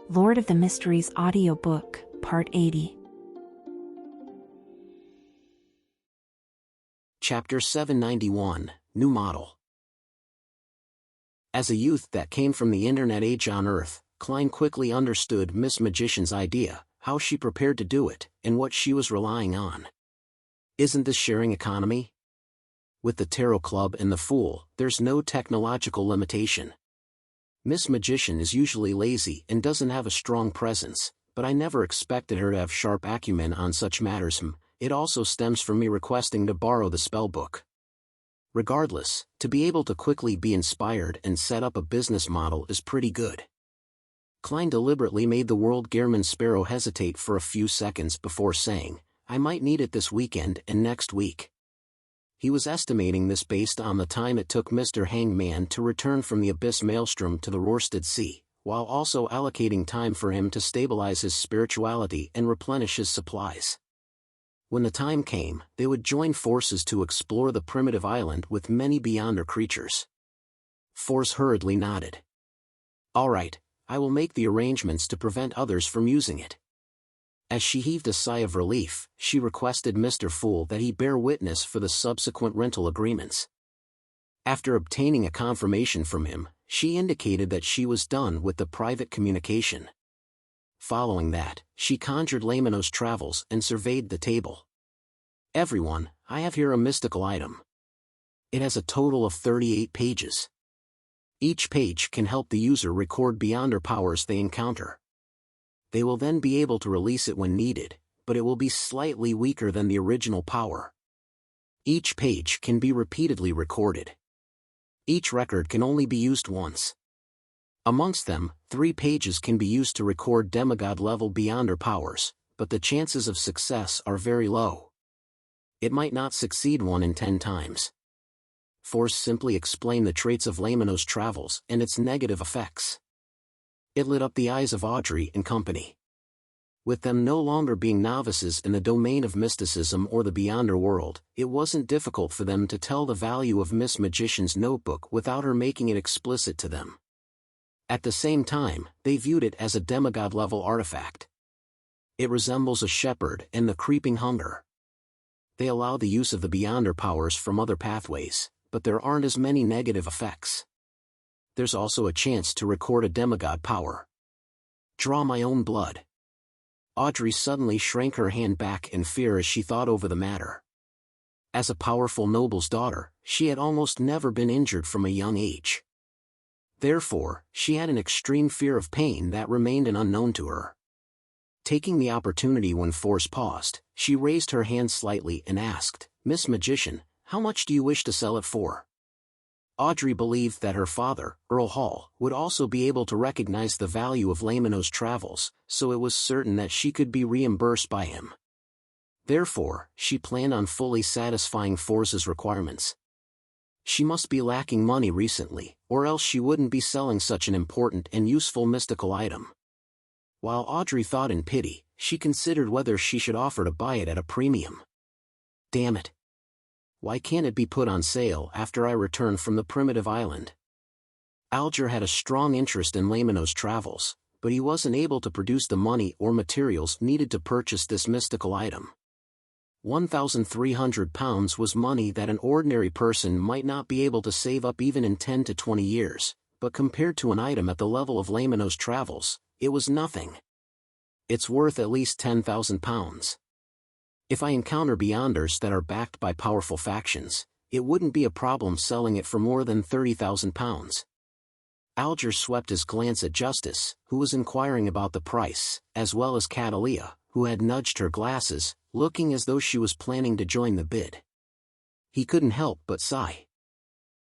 Lord of the Mysteries Audiobook, Part 80. Chapter 791, New Model. As a youth that came from the internet age on Earth, Klein quickly understood Miss Magician's idea, how she prepared to do it, and what she was relying on. Isn't this sharing economy? With the Tarot Club and the Fool, there's no technological limitation. Miss Magician is usually lazy and doesn't have a strong presence, but I never expected her to have sharp acumen on such matters. It also stems from me requesting to borrow the spellbook. Regardless, to be able to quickly be inspired and set up a business model is pretty good. Klein deliberately made the World Gearman Sparrow hesitate for a few seconds before saying, "I might need it this weekend and next week." He was estimating this based on the time it took Mr. Hangman to return from the Abyss Maelstrom to the Roarsted Sea, while also allocating time for him to stabilize his spirituality and replenish his supplies. When the time came, they would join forces to explore the primitive island with many Beyonder creatures. Force hurriedly nodded. "All right, I will make the arrangements to prevent others from using it." As she heaved a sigh of relief, she requested Mr. Fool that he bear witness for the subsequent rental agreements. After obtaining a confirmation from him, she indicated that she was done with the private communication. Following that, she conjured Laymanos Travels and surveyed the table. "Everyone, I have here a mystical item. It has a total of 38 pages. Each page can help the user record Beyonder powers they encounter. They will then be able to release it when needed, but it will be slightly weaker than the original power. Each page can be repeatedly recorded. Each record can only be used once. Amongst them, 3 pages can be used to record demigod-level Beyonder powers, but the chances of success are very low. It might not succeed 1 in 10 times. Force simply explain the traits of Laymanos Travels and its negative effects." It lit up the eyes of Audrey and company. With them no longer being novices in the domain of mysticism or the Beyonder world, it wasn't difficult for them to tell the value of Miss Magician's notebook without her making it explicit to them. At the same time, they viewed it as a demigod-level artifact. It resembles a shepherd and the creeping hunger. They allow the use of the Beyonder powers from other pathways, but there aren't as many negative effects. There's also a chance to record a demigod power. Draw my own blood. Audrey suddenly shrank her hand back in fear as she thought over the matter. As a powerful noble's daughter, she had almost never been injured from a young age. Therefore, she had an extreme fear of pain that remained an unknown to her. Taking the opportunity when Force paused, she raised her hand slightly and asked, "Miss Magician, how much do you wish to sell it for?" Audrey believed that her father, Earl Hall, would also be able to recognize the value of Laymanos Travels, so it was certain that she could be reimbursed by him. Therefore, she planned on fully satisfying Force's requirements. She must be lacking money recently, or else she wouldn't be selling such an important and useful mystical item. While Audrey thought in pity, she considered whether she should offer to buy it at a premium. Damn it! Why can't it be put on sale after I return from the primitive island? Alger had a strong interest in Laymanos Travels, but he wasn't able to produce the money or materials needed to purchase this mystical item. £1,300 was money that an ordinary person might not be able to save up even in 10 to 20 years, but compared to an item at the level of Laymanos Travels, it was nothing. It's worth at least £10,000. If I encounter Beyonders that are backed by powerful factions, it wouldn't be a problem selling it for more than £30,000. Alger swept his glance at Justice, who was inquiring about the price, as well as Catalia, who had nudged her glasses, looking as though she was planning to join the bid. He couldn't help but sigh.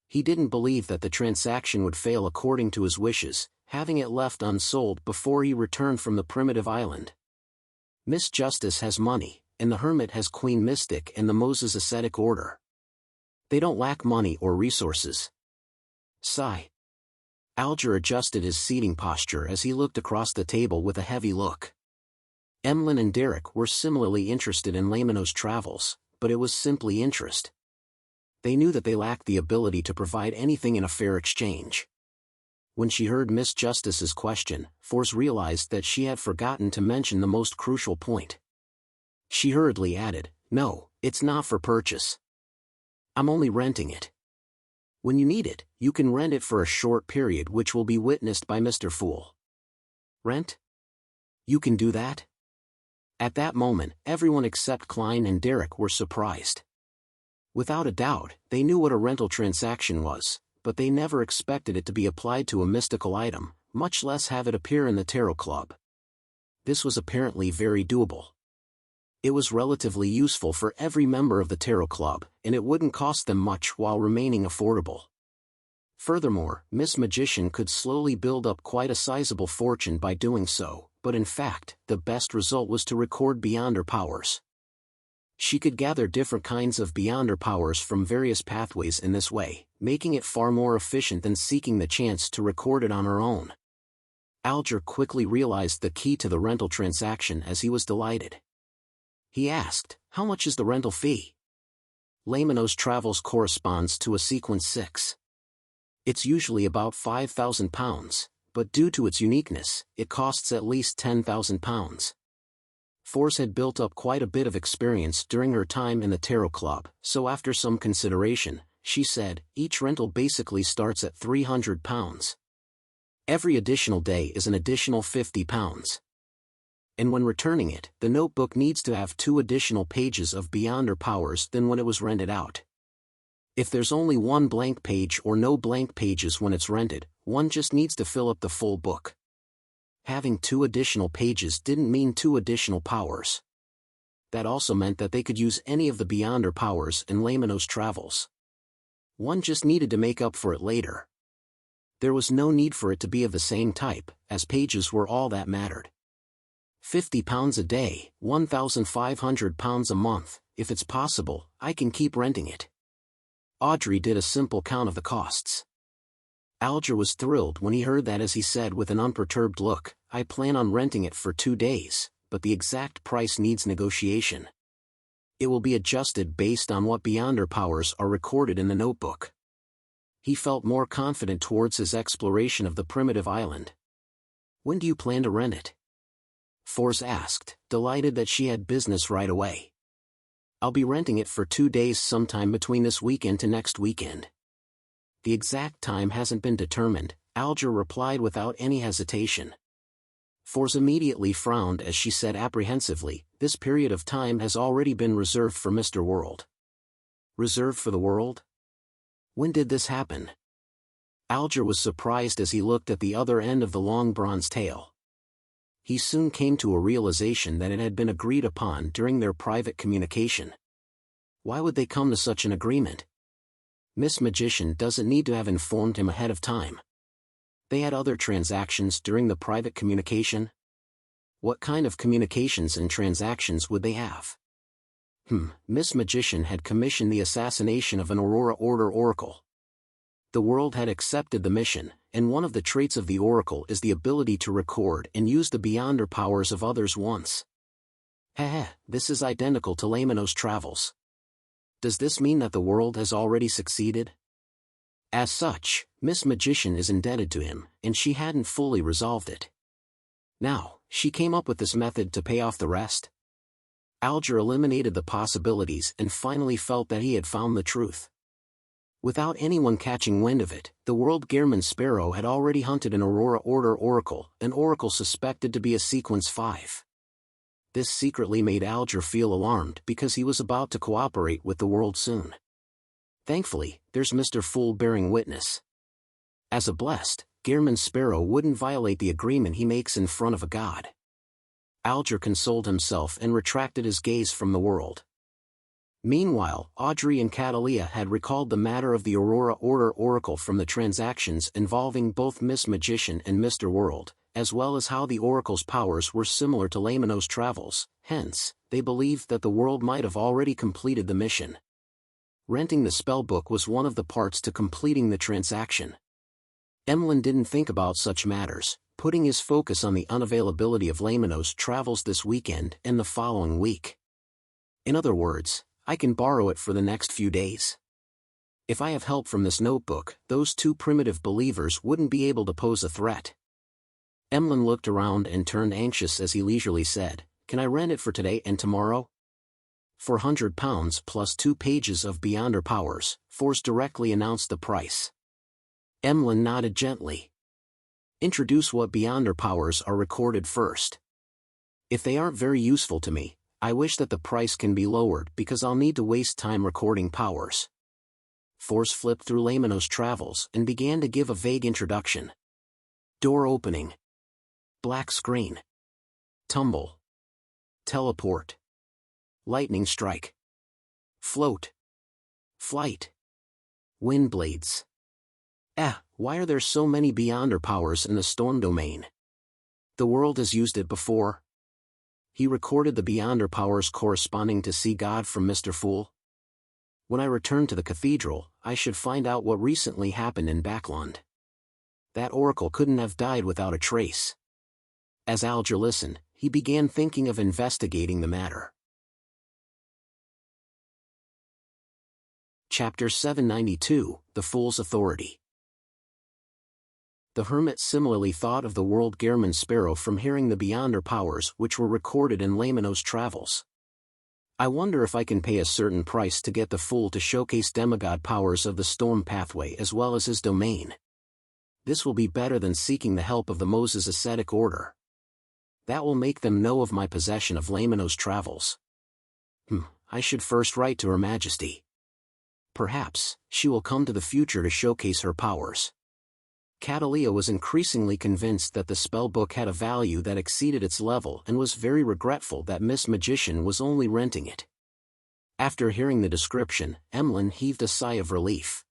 He didn't believe that the transaction would fail according to his wishes, having it left unsold before he returned from the primitive island. Miss Justice has money, and the Hermit has Queen Mystic and the Moses Ascetic Order. They don't lack money or resources. Sigh. Alger adjusted his seating posture as he looked across the table with a heavy look. Emlyn and Derek were similarly interested in Laymanos Travels, but it was simply interest. They knew that they lacked the ability to provide anything in a fair exchange. When she heard Miss Justice's question, Force realized that she had forgotten to mention the most crucial point. She hurriedly added, "No, it's not for purchase. I'm only renting it. When you need it, you can rent it for a short period which will be witnessed by Mr. Fool." "Rent? You can do that?" At that moment, everyone except Klein and Derek were surprised. Without a doubt, they knew what a rental transaction was, but they never expected it to be applied to a mystical item, much less have it appear in the Tarot Club. This was apparently very doable. It was relatively useful for every member of the Tarot Club, and it wouldn't cost them much while remaining affordable. Furthermore, Miss Magician could slowly build up quite a sizable fortune by doing so, but in fact, the best result was to record beyond her powers. She could gather different kinds of beyond her powers from various pathways in this way, making it far more efficient than seeking the chance to record it on her own. Alger quickly realized the key to the rental transaction as he was delighted. He asked, "How much is the rental fee?" Laymanos Travels corresponds to a sequence 6. It's usually about £5,000, but due to its uniqueness, it costs at least £10,000. Force had built up quite a bit of experience during her time in the Tarot Club, so after some consideration, she said, "Each rental basically starts at £300. Every additional day is an additional £50. And when returning it, the notebook needs to have 2 additional pages of beyond her powers than when it was rented out. If there's only 1 blank page or no blank pages when it's rented, one just needs to fill up the full book." Having 2 additional pages didn't mean 2 additional powers. That also meant that they could use any of the beyond her powers in Laymanos Travels. One just needed to make up for it later. There was no need for it to be of the same type, as pages were all that mattered. £50 a day, £1,500 a month, if it's possible, I can keep renting it. Audrey did a simple count of the costs. Alger was thrilled when he heard that as he said with an unperturbed look, "I plan on renting it for 2 days, but the exact price needs negotiation. It will be adjusted based on what beyond her powers are recorded in the notebook." He felt more confident towards his exploration of the primitive island. "When do you plan to rent it?" Force asked, delighted that she had business right away. "I'll be renting it for 2 days sometime between this weekend to next weekend." "The exact time hasn't been determined," Alger replied without any hesitation. Force immediately frowned as she said apprehensively, "This period of time has already been reserved for Mr. World." "Reserved for the world? When did this happen?" Alger was surprised as he looked at the other end of the long bronze tail. He soon came to a realization that it had been agreed upon during their private communication. Why would they come to such an agreement? Miss Magician doesn't need to have informed him ahead of time. They had other transactions during the private communication? What kind of communications and transactions would they have? Miss Magician had commissioned the assassination of an Aurora Order Oracle. The world had accepted the mission, and one of the traits of the Oracle is the ability to record and use the beyonder powers of others once. This is identical to Laymanos Travels. Does this mean that the world has already succeeded? As such, Miss Magician is indebted to him, and she hadn't fully resolved it. Now, she came up with this method to pay off the rest? Alger eliminated the possibilities and finally felt that he had found the truth. Without anyone catching wind of it, the world Gehrman Sparrow had already hunted an Aurora Order Oracle, an oracle suspected to be a Sequence 5. This secretly made Alger feel alarmed because he was about to cooperate with the world soon. Thankfully, there's Mr. Fool bearing witness. As a blessed, Gehrman Sparrow wouldn't violate the agreement he makes in front of a god. Alger consoled himself and retracted his gaze from the world. Meanwhile, Audrey and Catalia had recalled the matter of the Aurora Order Oracle from the transactions involving both Miss Magician and Mr. World, as well as how the Oracle's powers were similar to Laymanos Travels, hence, they believed that the world might have already completed the mission. Renting the spellbook was one of the parts to completing the transaction. Emlyn didn't think about such matters, putting his focus on the unavailability of Laymanos Travels this weekend and the following week. In other words, I can borrow it for the next few days. If I have help from this notebook, those two primitive believers wouldn't be able to pose a threat. Emlyn looked around and turned anxious as he leisurely said, "Can I rent it for today and tomorrow?" £400 plus 2 pages of Beyonder Powers, Force directly announced the price. Emlyn nodded gently. "Introduce what Beyonder Powers are recorded first. If they aren't very useful to me, I wish that the price can be lowered because I'll need to waste time recording powers." Force flipped through Lamino's travels and began to give a vague introduction. Door opening. Black screen. Tumble. Teleport. Lightning strike. Float. Flight. Wind blades. Why are there so many Beyonder Powers in the storm domain? The world has used it before. He recorded the Beyonder Powers corresponding to See God from Mr. Fool. When I return to the cathedral, I should find out what recently happened in Backlund. That oracle couldn't have died without a trace. As Alger listened, he began thinking of investigating the matter. Chapter 792, The Fool's Authority. The hermit similarly thought of the world Gehrman Sparrow from hearing the Beyonder Powers which were recorded in Lamino's travels. I wonder if I can pay a certain price to get the fool to showcase demigod powers of the storm pathway as well as his domain. This will be better than seeking the help of the Moses ascetic order. That will make them know of my possession of Lamino's travels. I should first write to Her Majesty. Perhaps she will come to the future to showcase her powers. Catalia was increasingly convinced that the spellbook had a value that exceeded its level and was very regretful that Miss Magician was only renting it. After hearing the description, Emlyn heaved a sigh of relief.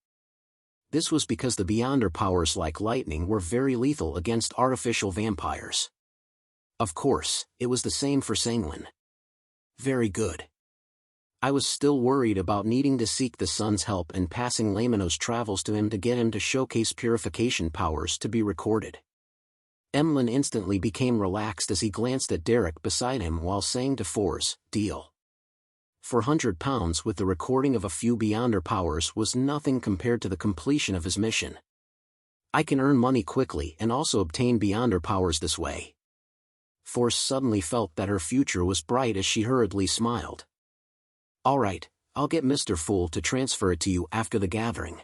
This was because the Beyonder Powers like lightning were very lethal against artificial vampires. Of course, it was the same for Sanguine. Very good. I was still worried about needing to seek the sun's help and passing Lamino's travels to him to get him to showcase purification powers to be recorded. Emlyn instantly became relaxed as he glanced at Derek beside him while saying to Force, "Deal." £400 with the recording of a few Beyonder Powers was nothing compared to the completion of his mission. I can earn money quickly and also obtain Beyonder Powers this way. Force suddenly felt that her future was bright as she hurriedly smiled. "All right, I'll get Mr. Fool to transfer it to you after the gathering."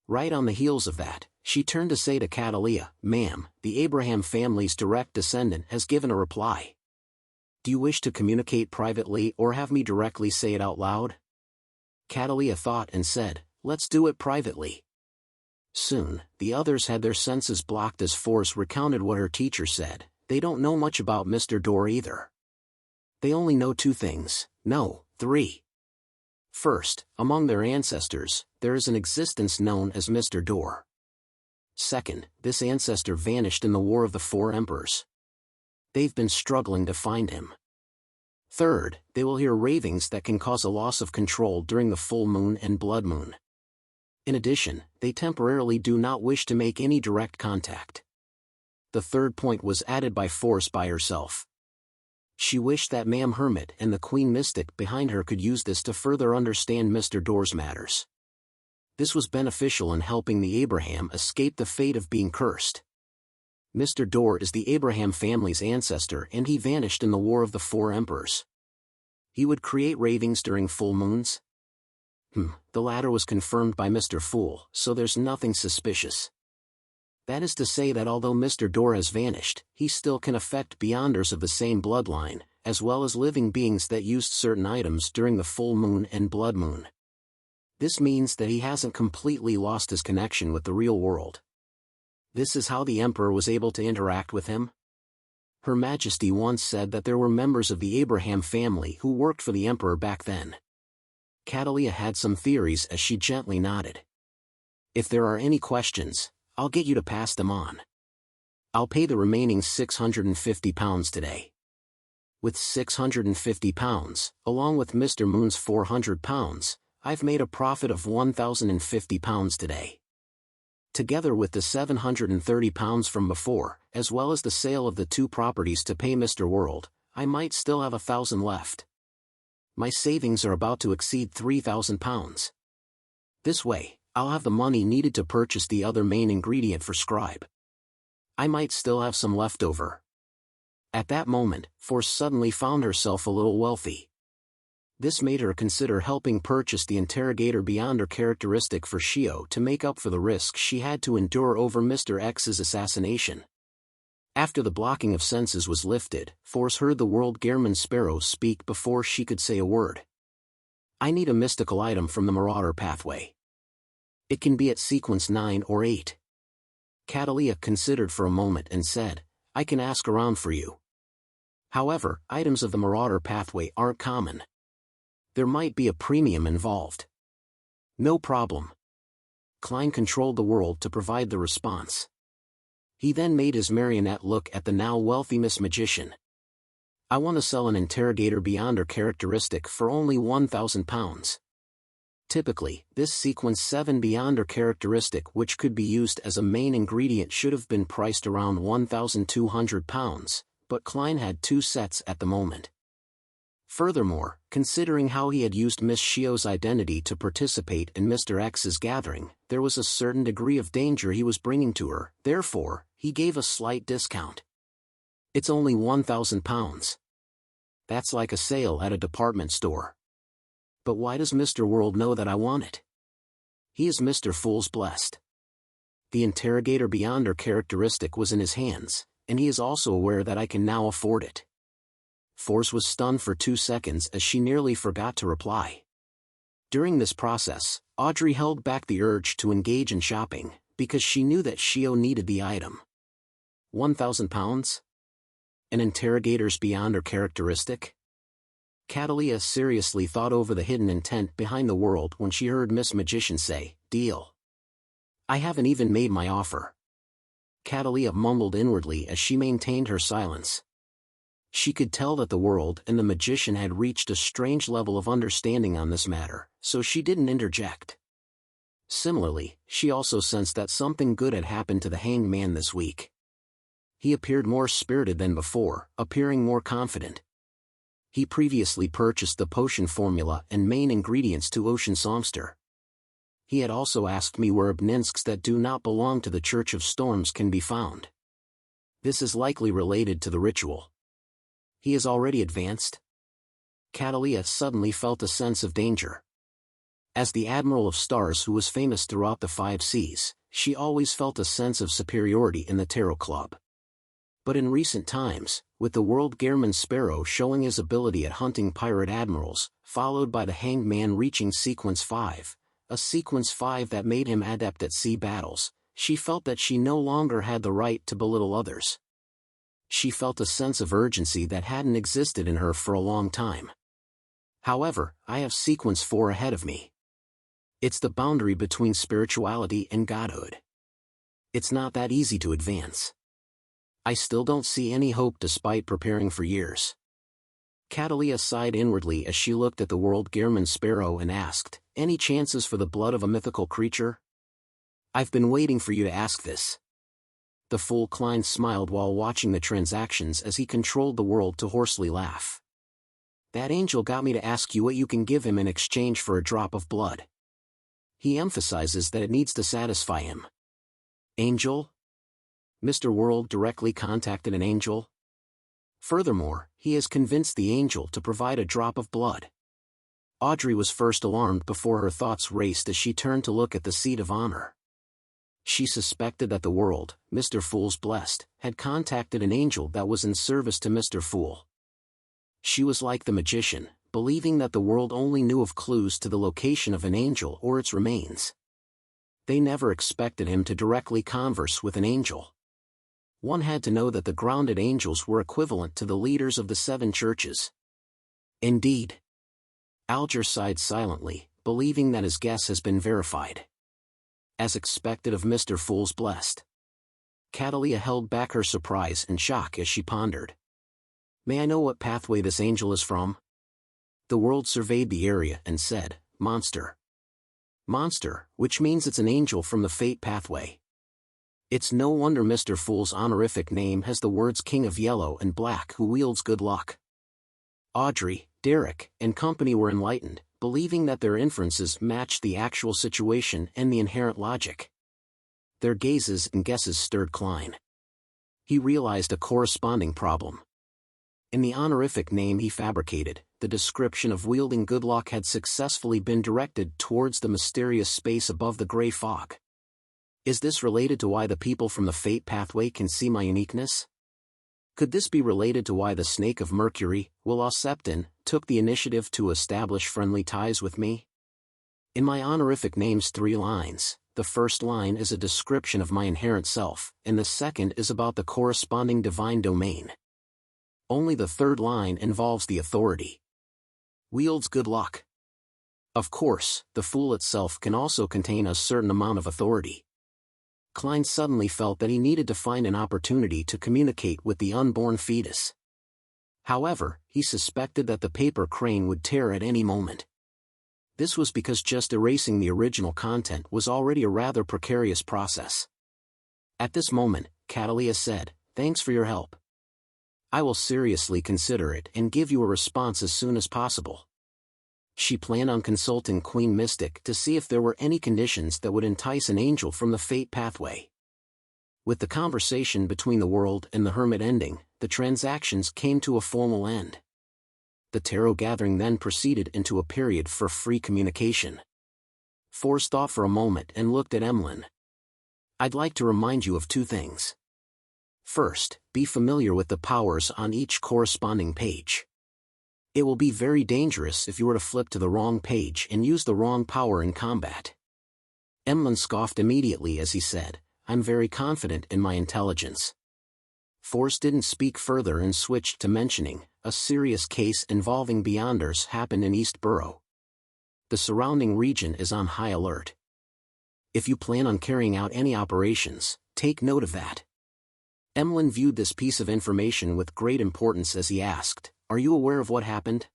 Right on the heels of that, she turned to say to Catalia, "Ma'am, the Abraham family's direct descendant has given a reply. Do you wish to communicate privately or have me directly say it out loud?" Catalia thought and said, "Let's do it privately." Soon, the others had their senses blocked as Force recounted what her teacher said. They don't know much about Mr. Dorr either. They only know 2 things, no, 3. First, among their ancestors, there is an existence known as Mr. Dorr. Second, this ancestor vanished in the War of the 4 Emperors. They've been struggling to find him. Third, they will hear ravings that can cause a loss of control during the full moon and blood moon. In addition, they temporarily do not wish to make any direct contact. The third point was added by Force by herself. She wished that Ma'am Hermit and the Queen Mystic behind her could use this to further understand Mr. Dorr's matters. This was beneficial in helping the Abraham escape the fate of being cursed. Mr. Dorr is the Abraham family's ancestor and he vanished in the War of the 4 Emperors. He would create ravings during full moons? The latter was confirmed by Mr. Fool, so there's nothing suspicious. That is to say that although Mr. Dorr has vanished, he still can affect Beyonders of the same bloodline, as well as living beings that used certain items during the full moon and blood moon. This means that he hasn't completely lost his connection with the real world. This is how the Emperor was able to interact with him? Her Majesty once said that there were members of the Abraham family who worked for the Emperor back then. Catalia had some theories as she gently nodded. If there are any questions, I'll get you to pass them on. I'll pay the remaining £650 today. With £650, along with Mr. Moon's £400, I've made a profit of £1,050 today. Together with the £730 from before, as well as the sale of the 2 properties to pay Mr. World, I might still have £1,000 left. My savings are about to exceed £3,000. This way, I'll have the money needed to purchase the other main ingredient for scribe. I might still have some left over. At that moment, Force suddenly found herself a little wealthy. This made her consider helping purchase the interrogator beyond her characteristic for Shio to make up for the risk she had to endure over Mr. X's assassination. After the blocking of senses was lifted, Force heard the world Gehrman Sparrow speak before she could say a word. I need a mystical item from the Marauder pathway. It can be at sequence 9 or 8. Catalia considered for a moment and said, I can ask around for you. However, items of the Marauder pathway aren't common. There might be a premium involved. No problem. Klein controlled the world to provide the response. He then made his marionette look at the now wealthy Miss Magician. I want to sell an interrogator beyond her characteristic for only 1,000 pounds. Typically, this sequence 7 beyond her characteristic which could be used as a main ingredient should have been priced around 1,200 pounds, but Klein had 2 sets at the moment. Furthermore, considering how he had used Miss Shio's identity to participate in Mr. X's gathering, there was a certain degree of danger he was bringing to her, therefore, he gave a slight discount. It's only 1,000 pounds. That's like a sale at a department store. But why does Mr. World know that I want it? He is Mr. Fool's blessed. The interrogator beyond her characteristic was in his hands, and he is also aware that I can now afford it. Force was stunned for 2 seconds as she nearly forgot to reply. During this process, Audrey held back the urge to engage in shopping, because she knew that Shio needed the item. 1,000 pounds? An interrogator's beyond her characteristic? Catalia seriously thought over the hidden intent behind the world when she heard Miss Magician say, deal. I haven't even made my offer. Catalia mumbled inwardly as she maintained her silence. She could tell that the world and the magician had reached a strange level of understanding on this matter, so she didn't interject. Similarly, she also sensed that something good had happened to the hanged man this week. He appeared more spirited than before, appearing more confident. He previously purchased the potion formula and main ingredients to Ocean Songster. He had also asked me where Obninsks that do not belong to the Church of Storms can be found. This is likely related to the ritual. He is already advanced? Catalia suddenly felt a sense of danger. As the Admiral of Stars who was famous throughout the 5 seas, she always felt a sense of superiority in the Tarot Club. But in recent times, with the world Gehrman Sparrow showing his ability at hunting pirate admirals, followed by the Hanged Man reaching Sequence 5, a Sequence 5 that made him adept at sea battles, she felt that she no longer had the right to belittle others. She felt a sense of urgency that hadn't existed in her for a long time. However, I have Sequence 4 ahead of me. It's the boundary between spirituality and godhood. It's not that easy to advance. I still don't see any hope despite preparing for years. Catalia sighed inwardly as she looked at the world Gehrman Sparrow and asked, any chances for the blood of a mythical creature? I've been waiting for you to ask this. The fool Klein smiled while watching the transactions as he controlled the world to hoarsely laugh. That angel got me to ask you what you can give him in exchange for a drop of blood. He emphasizes that it needs to satisfy him. Angel? Mr. World directly contacted an angel? Furthermore, he has convinced the angel to provide a drop of blood. Audrey was first alarmed before her thoughts raced as she turned to look at the seat of honor. She suspected that the world, Mr. Fool's blessed, had contacted an angel that was in service to Mr. Fool. She was like the magician, believing that the world only knew of clues to the location of an angel or its remains. They never expected him to directly converse with an angel. One had to know that the grounded angels were equivalent to the leaders of the 7 churches. Indeed. Alger sighed silently, believing that his guess has been verified. As expected of Mr. Fool's blessed. Catalia held back her surprise and shock as she pondered. May I know what pathway this angel is from? The world surveyed the area and said, Monster. Monster, which means it's an angel from the Fate pathway. It's no wonder Mr. Fool's honorific name has the words King of Yellow and Black who wields good luck. Audrey, Derek, and company were enlightened, believing that their inferences matched the actual situation and the inherent logic. Their gazes and guesses stirred Klein. He realized a corresponding problem. In the honorific name he fabricated, the description of wielding good luck had successfully been directed towards the mysterious space above the gray fog. Is this related to why the people from the fate pathway can see my uniqueness? Could this be related to why the Snake of Mercury, Will-o-Septon, took the initiative to establish friendly ties with me? In my honorific name's 3 lines, the first line is a description of my inherent self, and the second is about the corresponding divine domain. Only the third line involves the authority. Wields good luck. Of course, the Fool itself can also contain a certain amount of authority. Klein suddenly felt that he needed to find an opportunity to communicate with the unborn fetus. However, he suspected that the paper crane would tear at any moment. This was because just erasing the original content was already a rather precarious process. At this moment, Catalia said, "Thanks for your help. I will seriously consider it and give you a response as soon as possible." She planned on consulting Queen Mystic to see if there were any conditions that would entice an angel from the fate pathway. With the conversation between the world and the hermit ending, the transactions came to a formal end. The tarot gathering then proceeded into a period for free communication. Force thought for a moment and looked at Emlyn. "I'd like to remind you of 2 things. First, be familiar with the powers on each corresponding page. It will be very dangerous if you were to flip to the wrong page and use the wrong power in combat." Emlyn scoffed immediately as he said, "I'm very confident in my intelligence." Force didn't speak further and switched to mentioning, a serious case involving Beyonders happened in East Borough. The surrounding region is on high alert. If you plan on carrying out any operations, take note of that. Emlyn viewed this piece of information with great importance as he asked, "Are you aware of what happened?"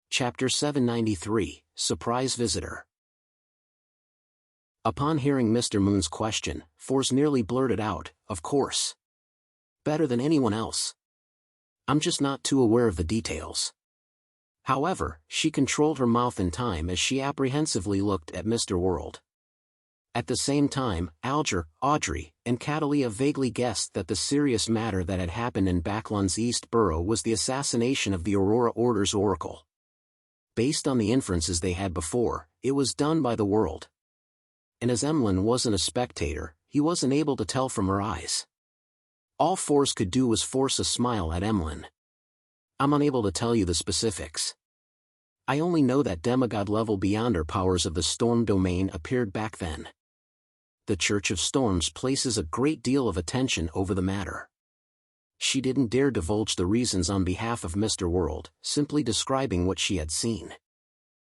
Chapter 793, Surprise Visitor. Upon hearing Mr. Moon's question, Force nearly blurted out, "Of course. Better than anyone else. I'm just not too aware of the details." However, she controlled her mouth in time as she apprehensively looked at Mr. World. At the same time, Alger, Audrey, and Catalia vaguely guessed that the serious matter that had happened in Backlund's East Borough was the assassination of the Aurora Order's Oracle. Based on the inferences they had before, it was done by the world. And as Emlyn wasn't a spectator, he wasn't able to tell from her eyes. All Force could do was force a smile at Emlyn. "I'm unable to tell you the specifics. I only know that demigod-level Beyonder powers of the Storm domain appeared back then. The Church of Storms places a great deal of attention over the matter." She didn't dare divulge the reasons on behalf of Mr. World, simply describing what she had seen.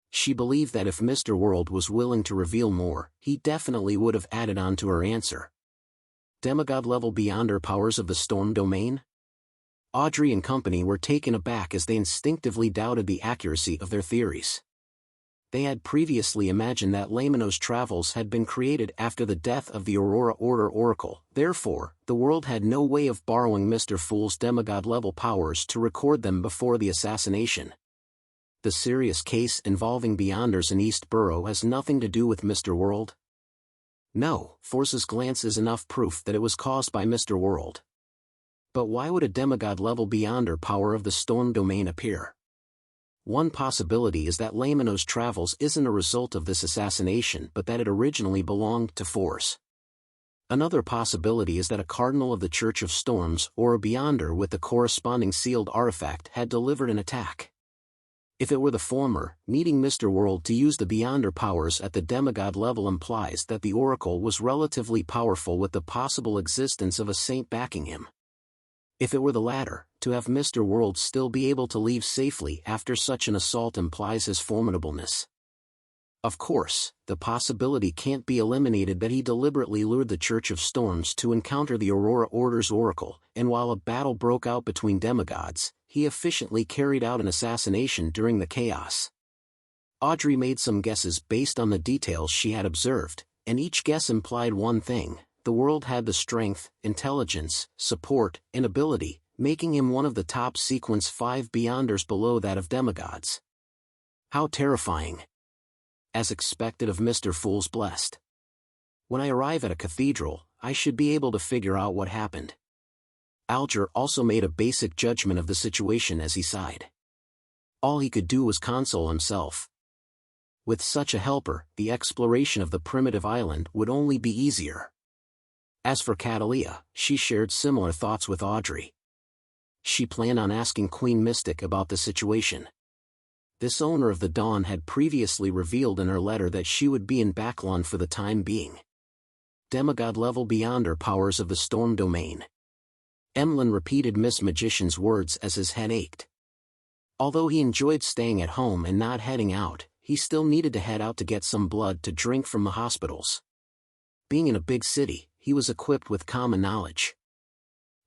She believed that if Mr. World was willing to reveal more, he definitely would have added on to her answer. Demigod-level Beyonder powers of the Storm domain? Audrey and company were taken aback as they instinctively doubted the accuracy of their theories. They had previously imagined that Lamino's travels had been created after the death of the Aurora Order Oracle, therefore, the world had no way of borrowing Mr. Fool's demigod-level powers to record them before the assassination. The serious case involving Beyonders in East Borough has nothing to do with Mr. World? No, Force's glance is enough proof that it was caused by Mr. World. But why would a demigod-level Beyonder power of the Storm domain appear? One possibility is that Lamino's travels isn't a result of this assassination but that it originally belonged to Force. Another possibility is that a cardinal of the Church of Storms or a Beyonder with the corresponding sealed artifact had delivered an attack. If it were the former, needing Mr. World to use the Beyonder powers at the demigod level implies that the Oracle was relatively powerful with the possible existence of a saint backing him. If it were the latter, to have Mr. World still be able to leave safely after such an assault implies his formidableness. Of course, the possibility can't be eliminated that he deliberately lured the Church of Storms to encounter the Aurora Order's Oracle, and while a battle broke out between demigods, he efficiently carried out an assassination during the chaos. Audrey made some guesses based on the details she had observed, and each guess implied one thing: the world had the strength, intelligence, support, and ability, making him one of the top sequence 5 beyonders below that of demigods. How terrifying. As expected of Mr. Fool's Blessed. When I arrive at a cathedral, I should be able to figure out what happened. Alger also made a basic judgment of the situation as he sighed. All he could do was console himself. With such a helper, the exploration of the primitive island would only be easier. As for Catalia, she shared similar thoughts with Audrey. She planned on asking Queen Mystic about the situation. This owner of the Dawn had previously revealed in her letter that she would be in Backlund for the time being. Demigod-level beyonder powers of the Storm Domain. Emlyn repeated Miss Magician's words as his head ached. Although he enjoyed staying at home and not heading out, he still needed to head out to get some blood to drink from the hospitals. Being in a big city, he was equipped with common knowledge.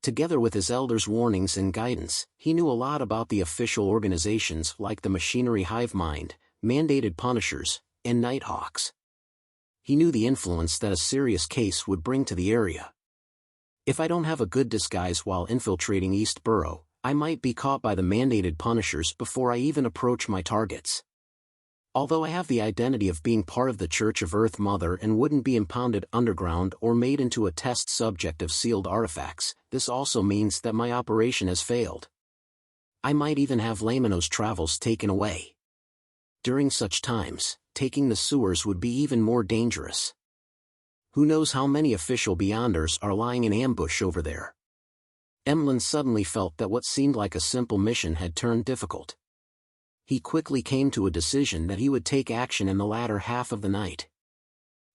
Together with his elders' warnings and guidance, he knew a lot about the official organizations like the Machinery Hive Mind, Mandated Punishers, and Nighthawks. He knew the influence that a serious case would bring to the area. If I don't have a good disguise while infiltrating East Borough, I might be caught by the Mandated Punishers before I even approach my targets. Although I have the identity of being part of the Church of Earth Mother and wouldn't be impounded underground or made into a test subject of sealed artifacts, this also means that my operation has failed. I might even have Lamino's travels taken away. During such times, taking the sewers would be even more dangerous. Who knows how many official beyonders are lying in ambush over there? Emlyn suddenly felt that what seemed like a simple mission had turned difficult. He quickly came to a decision that he would take action in the latter half of the night.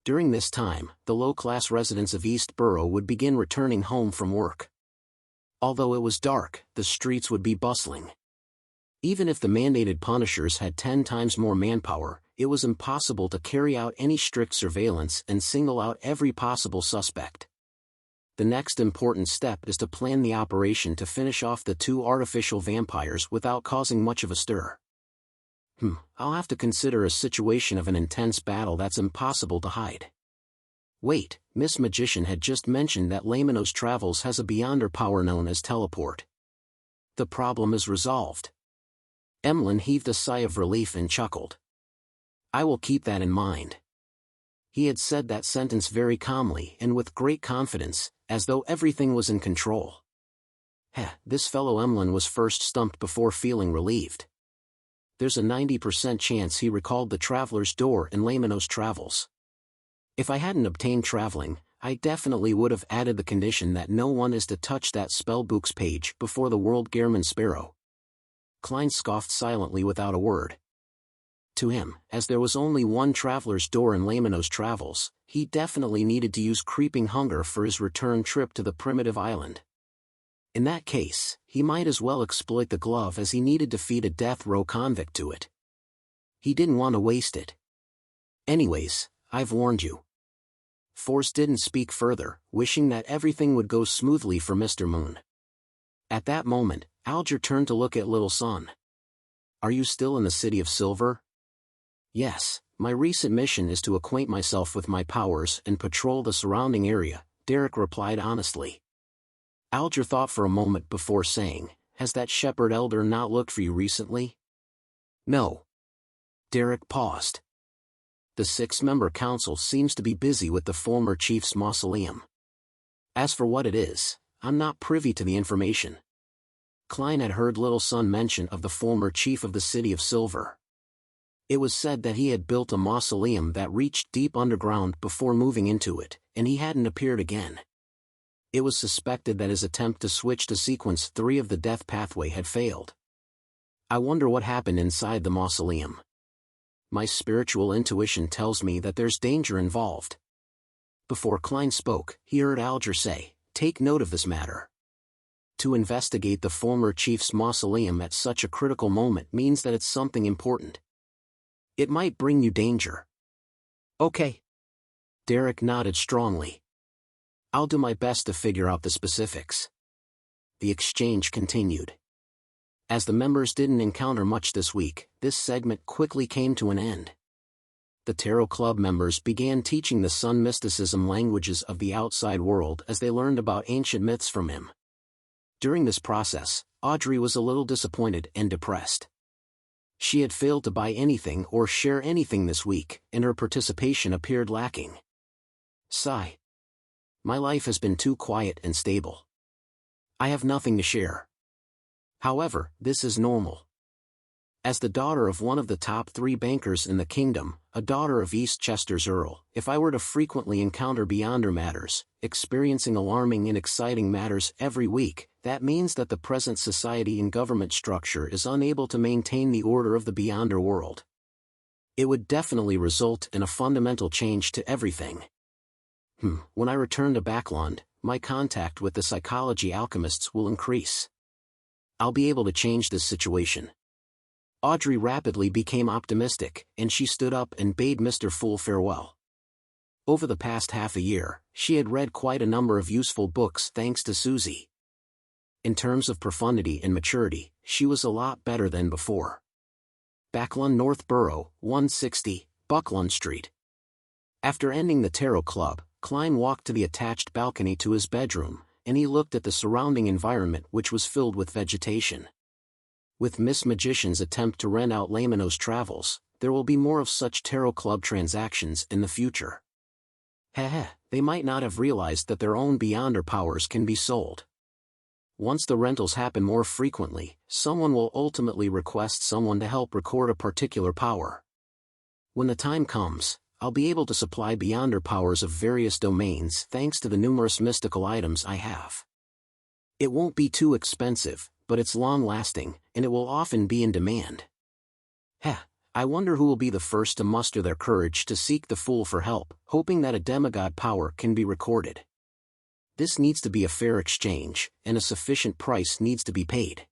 During this time, the low-class residents of East Borough would begin returning home from work. Although it was dark, the streets would be bustling. Even if the Mandated Punishers had 10 times more manpower, it was impossible to carry out any strict surveillance and single out every possible suspect. The next important step is to plan the operation to finish off the 2 artificial vampires without causing much of a stir. I'll have to consider a situation of an intense battle that's impossible to hide. Wait, Miss Magician had just mentioned that Lamino's travels has a beyonder power known as teleport. The problem is resolved. Emlyn heaved a sigh of relief and chuckled. I will keep that in mind. He had said that sentence very calmly and with great confidence, as though everything was in control. This fellow Emlyn was first stumped before feeling relieved. There's a 90% chance he recalled the Traveler's Door in Lamino's travels. If I hadn't obtained traveling, I definitely would have added the condition that no one is to touch that spellbook's page before the World Gehrman Sparrow. Klein scoffed silently without a word. To him, as there was only one Traveler's Door in Lamino's travels, he definitely needed to use Creeping Hunger for his return trip to the primitive island. In that case, he might as well exploit the glove as he needed to feed a death row convict to it. He didn't want to waste it. Anyways, I've warned you. Force didn't speak further, wishing that everything would go smoothly for Mr. Moon. At that moment, Alger turned to look at Little Sun. Are you still in the City of Silver? Yes, my recent mission is to acquaint myself with my powers and patrol the surrounding area, Derek replied honestly. Alger thought for a moment before saying, has that shepherd elder not looked for you recently? No. Derek paused. The 6-member council seems to be busy with the former chief's mausoleum. As for what it is, I'm not privy to the information. Klein had heard Little Sun mention of the former chief of the City of Silver. It was said that he had built a mausoleum that reached deep underground before moving into it, and he hadn't appeared again. It was suspected that his attempt to switch to Sequence 3 of the Death Pathway had failed. I wonder what happened inside the mausoleum. My spiritual intuition tells me that there's danger involved. Before Klein spoke, he heard Alger say, take note of this matter. To investigate the former chief's mausoleum at such a critical moment means that it's something important. It might bring you danger. Okay. Derek nodded strongly. I'll do my best to figure out the specifics. The exchange continued. As the members didn't encounter much this week, this segment quickly came to an end. The Tarot Club members began teaching the Sun mysticism languages of the outside world as they learned about ancient myths from him. During this process, Audrey was a little disappointed and depressed. She had failed to buy anything or share anything this week, and her participation appeared lacking. Sigh. My life has been too quiet and stable. I have nothing to share. However, this is normal. As the daughter of one of the top 3 bankers in the kingdom, a daughter of Eastchester's Earl, if I were to frequently encounter beyonder matters, experiencing alarming and exciting matters every week, that means that the present society and government structure is unable to maintain the order of the beyonder world. It would definitely result in a fundamental change to everything. When I return to Backland, my contact with the psychology alchemists will increase. I'll be able to change this situation. Audrey rapidly became optimistic, and she stood up and bade Mr. Fool farewell. Over the past half a year, she had read quite a number of useful books thanks to Susie. In terms of profundity and maturity, she was a lot better than before. Backland North Borough, 160, Buckland Street. After ending the Tarot Club, Klein walked to the attached balcony to his bedroom, and he looked at the surrounding environment, which was filled with vegetation. With Miss Magician's attempt to rent out Lamino's travels, there will be more of such Tarot Club transactions in the future. They might not have realized that their own beyonder powers can be sold. Once the rentals happen more frequently, someone will ultimately request someone to help record a particular power. When the time comes, I'll be able to supply beyonder powers of various domains thanks to the numerous mystical items I have. It won't be too expensive, but it's long-lasting, and it will often be in demand. I wonder who will be the first to muster their courage to seek the Fool for help, hoping that a demigod power can be recorded. This needs to be a fair exchange, and a sufficient price needs to be paid.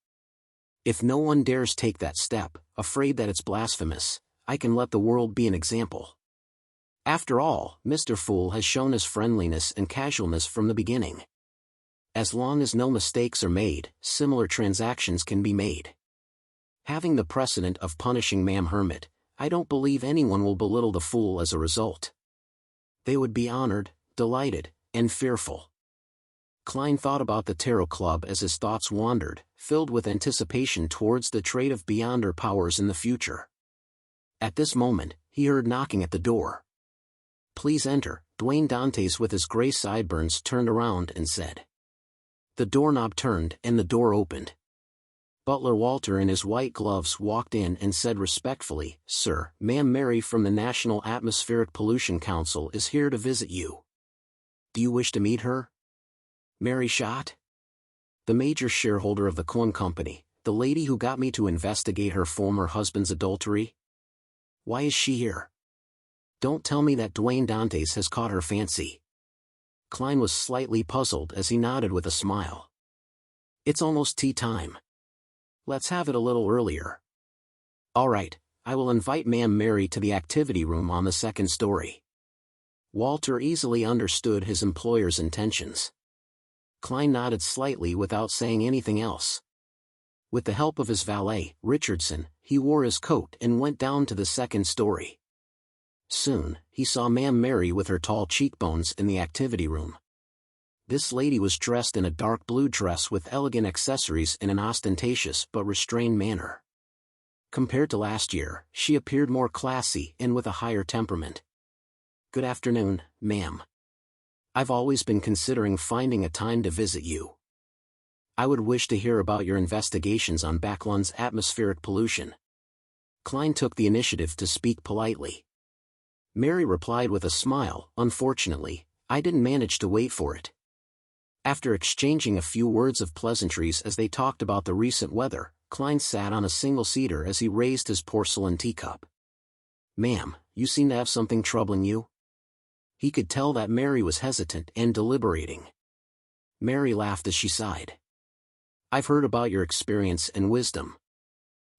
If no one dares take that step, afraid that it's blasphemous, I can let the world be an example. After all, Mr. Fool has shown his friendliness and casualness from the beginning. As long as no mistakes are made, similar transactions can be made. Having the precedent of punishing Ma'am Hermit, I don't believe anyone will belittle the Fool as a result. They would be honored, delighted, and fearful. Klein thought about the Tarot Club as his thoughts wandered, filled with anticipation towards the trade of beyonder powers in the future. At this moment, he heard knocking at the door. "Please enter." Dwayne Dantes with his gray sideburns turned around and said. The doorknob turned and the door opened. Butler Walter in his white gloves walked in and said respectfully, "Sir, Ma'am Mary from the National Atmospheric Pollution Council is here to visit you. Do you wish to meet her?" Mary Schott? The major shareholder of the Klein Company, the lady who got me to investigate her former husband's adultery? Why is she here? Don't tell me that Dwayne Dantes has caught her fancy. Klein was slightly puzzled as he nodded with a smile. It's almost tea time. Let's have it a little earlier. All right, I will invite Ma'am Mary to the activity room on the second story. Walter easily understood his employer's intentions. Klein nodded slightly without saying anything else. With the help of his valet, Richardson, he wore his coat and went down to the second story. Soon, he saw Ma'am Mary with her tall cheekbones in the activity room. This lady was dressed in a dark blue dress with elegant accessories in an ostentatious but restrained manner. Compared to last year, she appeared more classy and with a higher temperament. Good afternoon, ma'am. I've always been considering finding a time to visit you. I would wish to hear about your investigations on Backland's atmospheric pollution. Klein took the initiative to speak politely. Mary replied with a smile, "Unfortunately, I didn't manage to wait for it." After exchanging a few words of pleasantries as they talked about the recent weather, Klein sat on a single-seater as he raised his porcelain teacup. "Ma'am, you seem to have something troubling you?" He could tell that Mary was hesitant and deliberating. Mary laughed as she sighed. "I've heard about your experience and wisdom.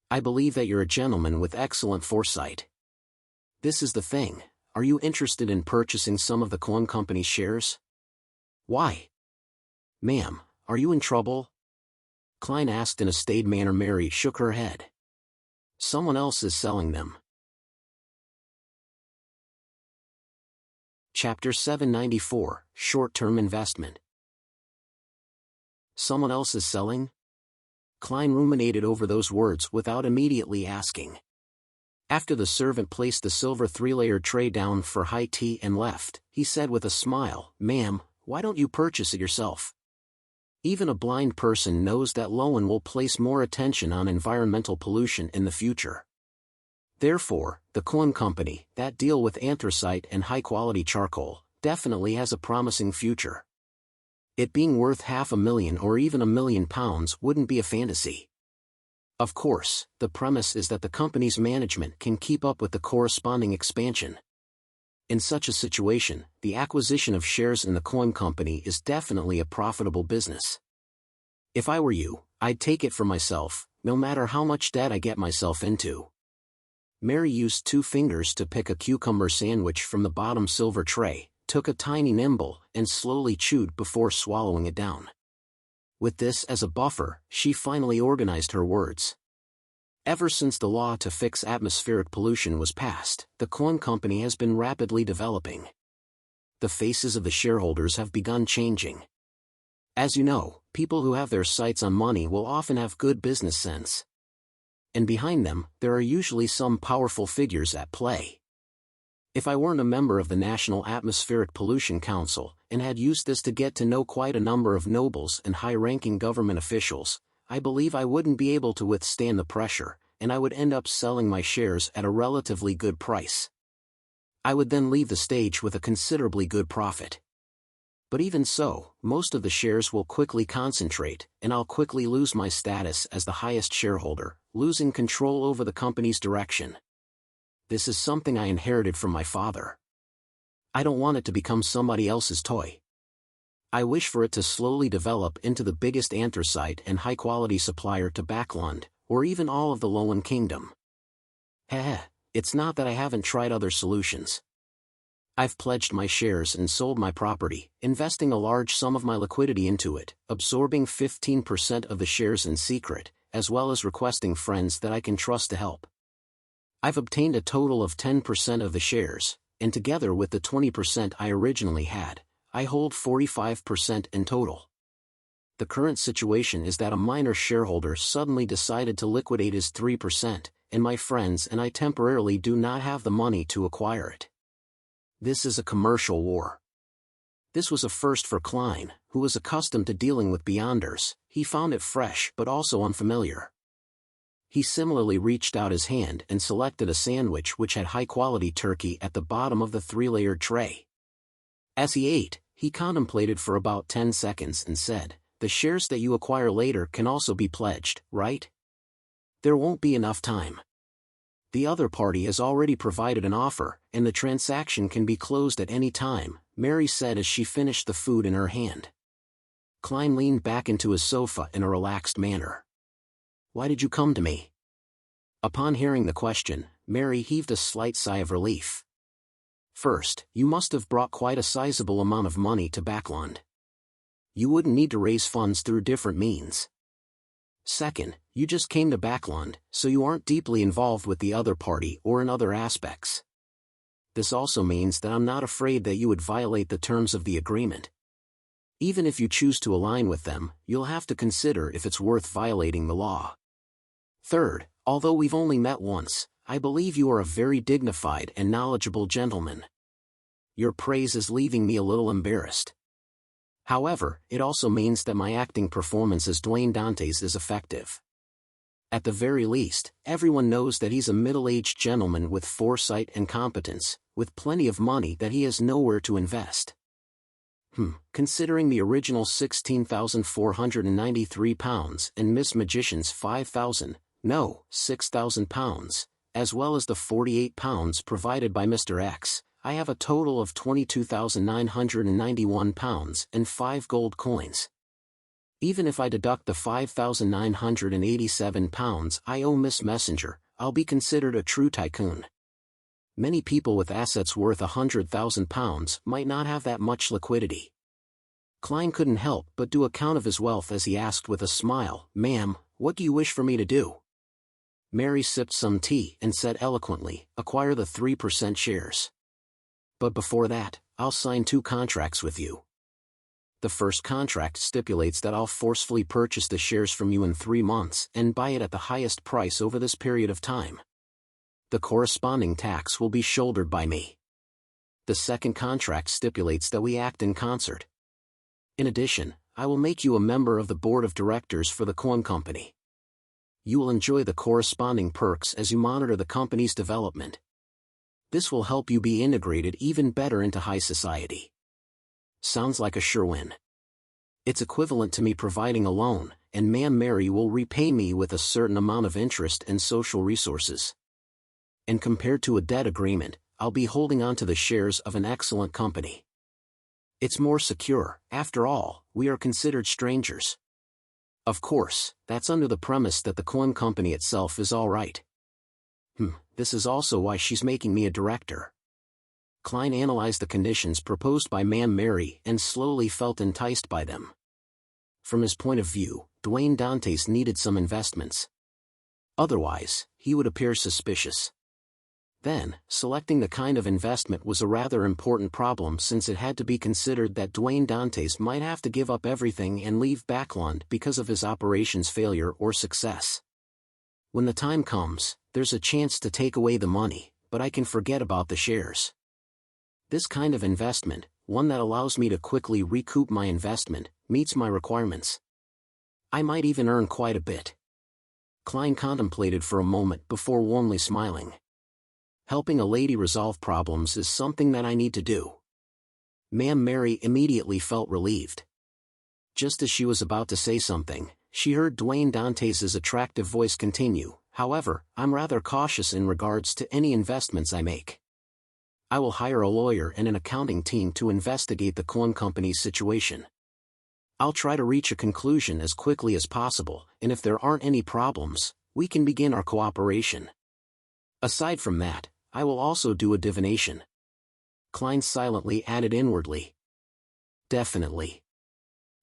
I believe that you're a gentleman with excellent foresight. This is the thing, are you interested in purchasing some of the Klein Company shares?" "Why?" "Ma'am, are you in trouble?" Klein asked in a staid manner. Mary shook her head. "Someone else is selling them." Chapter 794, Short-Term Investment. Someone else is selling? Klein ruminated over those words without immediately asking. After the servant placed the silver 3-layered tray down for high tea and left, he said with a smile, "Ma'am, why don't you purchase it yourself?" Even a blind person knows that LotM will place more attention on environmental pollution in the future. Therefore, the coin company, that deal with anthracite and high-quality charcoal, definitely has a promising future. It being worth £500,000 or even £1 million wouldn't be a fantasy. Of course, the premise is that the company's management can keep up with the corresponding expansion. In such a situation, the acquisition of shares in the coin company is definitely a profitable business. If I were you, I'd take it for myself, no matter how much debt I get myself into. Mary used 2 fingers to pick a cucumber sandwich from the bottom silver tray, took a tiny nibble, and slowly chewed before swallowing it down. With this as a buffer, she finally organized her words. Ever since the law to fix atmospheric pollution was passed, the coin company has been rapidly developing. The faces of the shareholders have begun changing. As you know, people who have their sights on money will often have good business sense. And behind them, there are usually some powerful figures at play. If I weren't a member of the National Atmospheric Pollution Council, and had used this to get to know quite a number of nobles and high-ranking government officials, I believe I wouldn't be able to withstand the pressure, and I would end up selling my shares at a relatively good price. I would then leave the stage with a considerably good profit. But even so, most of the shares will quickly concentrate, and I'll quickly lose my status as the highest shareholder, losing control over the company's direction. This is something I inherited from my father. I don't want it to become somebody else's toy. I wish for it to slowly develop into the biggest anthracite and high-quality supplier to Backland, or even all of the LotM Kingdom. It's not that I haven't tried other solutions. I've pledged my shares and sold my property, investing a large sum of my liquidity into it, absorbing 15% of the shares in secret, as well as requesting friends that I can trust to help. I've obtained a total of 10% of the shares, and together with the 20% I originally had, I hold 45% in total. The current situation is that a minor shareholder suddenly decided to liquidate his 3%, and my friends and I temporarily do not have the money to acquire it. This is a commercial war. This was a first for Klein, who was accustomed to dealing with beyonders. He found it fresh but also unfamiliar. He similarly reached out his hand and selected a sandwich which had high-quality turkey at the bottom of the 3-layered tray. As he ate, he contemplated for about 10 seconds and said, "The shares that you acquire later can also be pledged, right? There won't be enough time. The other party has already provided an offer, and the transaction can be closed at any time," Mary said as she finished the food in her hand. Klein leaned back into his sofa in a relaxed manner. "Why did you come to me?" Upon hearing the question, Mary heaved a slight sigh of relief. "First, you must have brought quite a sizable amount of money to Backland. You wouldn't need to raise funds through different means. Second, you just came to Backland, so you aren't deeply involved with the other party or in other aspects. This also means that I'm not afraid that you would violate the terms of the agreement. Even if you choose to align with them, you'll have to consider if it's worth violating the law. Third, although we've only met once, I believe you are a very dignified and knowledgeable gentleman. Your praise is leaving me a little embarrassed. However, it also means that my acting performance as Dwayne Dantes is effective. At the very least, everyone knows that he's a middle-aged gentleman with foresight and competence, with plenty of money that he has nowhere to invest. Considering the original £16,493 and Miss Magician's £6,000, as well as the £48 provided by Mr. X, I have a total of £22,991 and 5 gold coins. Even if I deduct the £5,987 I owe Miss Messenger, I'll be considered a true tycoon. Many people with assets worth £100,000 might not have that much liquidity." Klein couldn't help but do a count of his wealth as he asked with a smile, "Ma'am, what do you wish for me to do?" Mary sipped some tea and said eloquently, "Acquire the 3% shares. But before that, I'll sign 2 contracts with you." The first contract stipulates that I'll forcefully purchase the shares from you in 3 months and buy it at the highest price over this period of time. The corresponding tax will be shouldered by me. The second contract stipulates that we act in concert. In addition, I will make you a member of the board of directors for the coin company. You will enjoy the corresponding perks as you monitor the company's development. This will help you be integrated even better into high society. Sounds like a sure win. It's equivalent to me providing a loan, and Ma'am Mary will repay me with a certain amount of interest and social resources. And compared to a debt agreement, I'll be holding on to the shares of an excellent company. It's more secure. After all, we are considered strangers. Of course, that's under the premise that the coin company itself is all right. This is also why she's making me a director. Klein analyzed the conditions proposed by Ma'am Mary and slowly felt enticed by them. From his point of view, Duane Dantes needed some investments. Otherwise, he would appear suspicious. Then, selecting the kind of investment was a rather important problem since it had to be considered that Duane Dantes might have to give up everything and leave Backland because of his operation's failure or success. When the time comes, there's a chance to take away the money, but I can forget about the shares. This kind of investment, one that allows me to quickly recoup my investment, meets my requirements. I might even earn quite a bit. Klein contemplated for a moment before warmly smiling. Helping a lady resolve problems is something that I need to do. Ma'am Mary immediately felt relieved. Just as she was about to say something, she heard Duane Dantes' attractive voice continue, "However, I'm rather cautious in regards to any investments I make. I will hire a lawyer and an accounting team to investigate the coin company's situation. I'll try to reach a conclusion as quickly as possible, and if there aren't any problems, we can begin our cooperation. Aside from that, I will also do a divination." Klein silently added inwardly, "Definitely."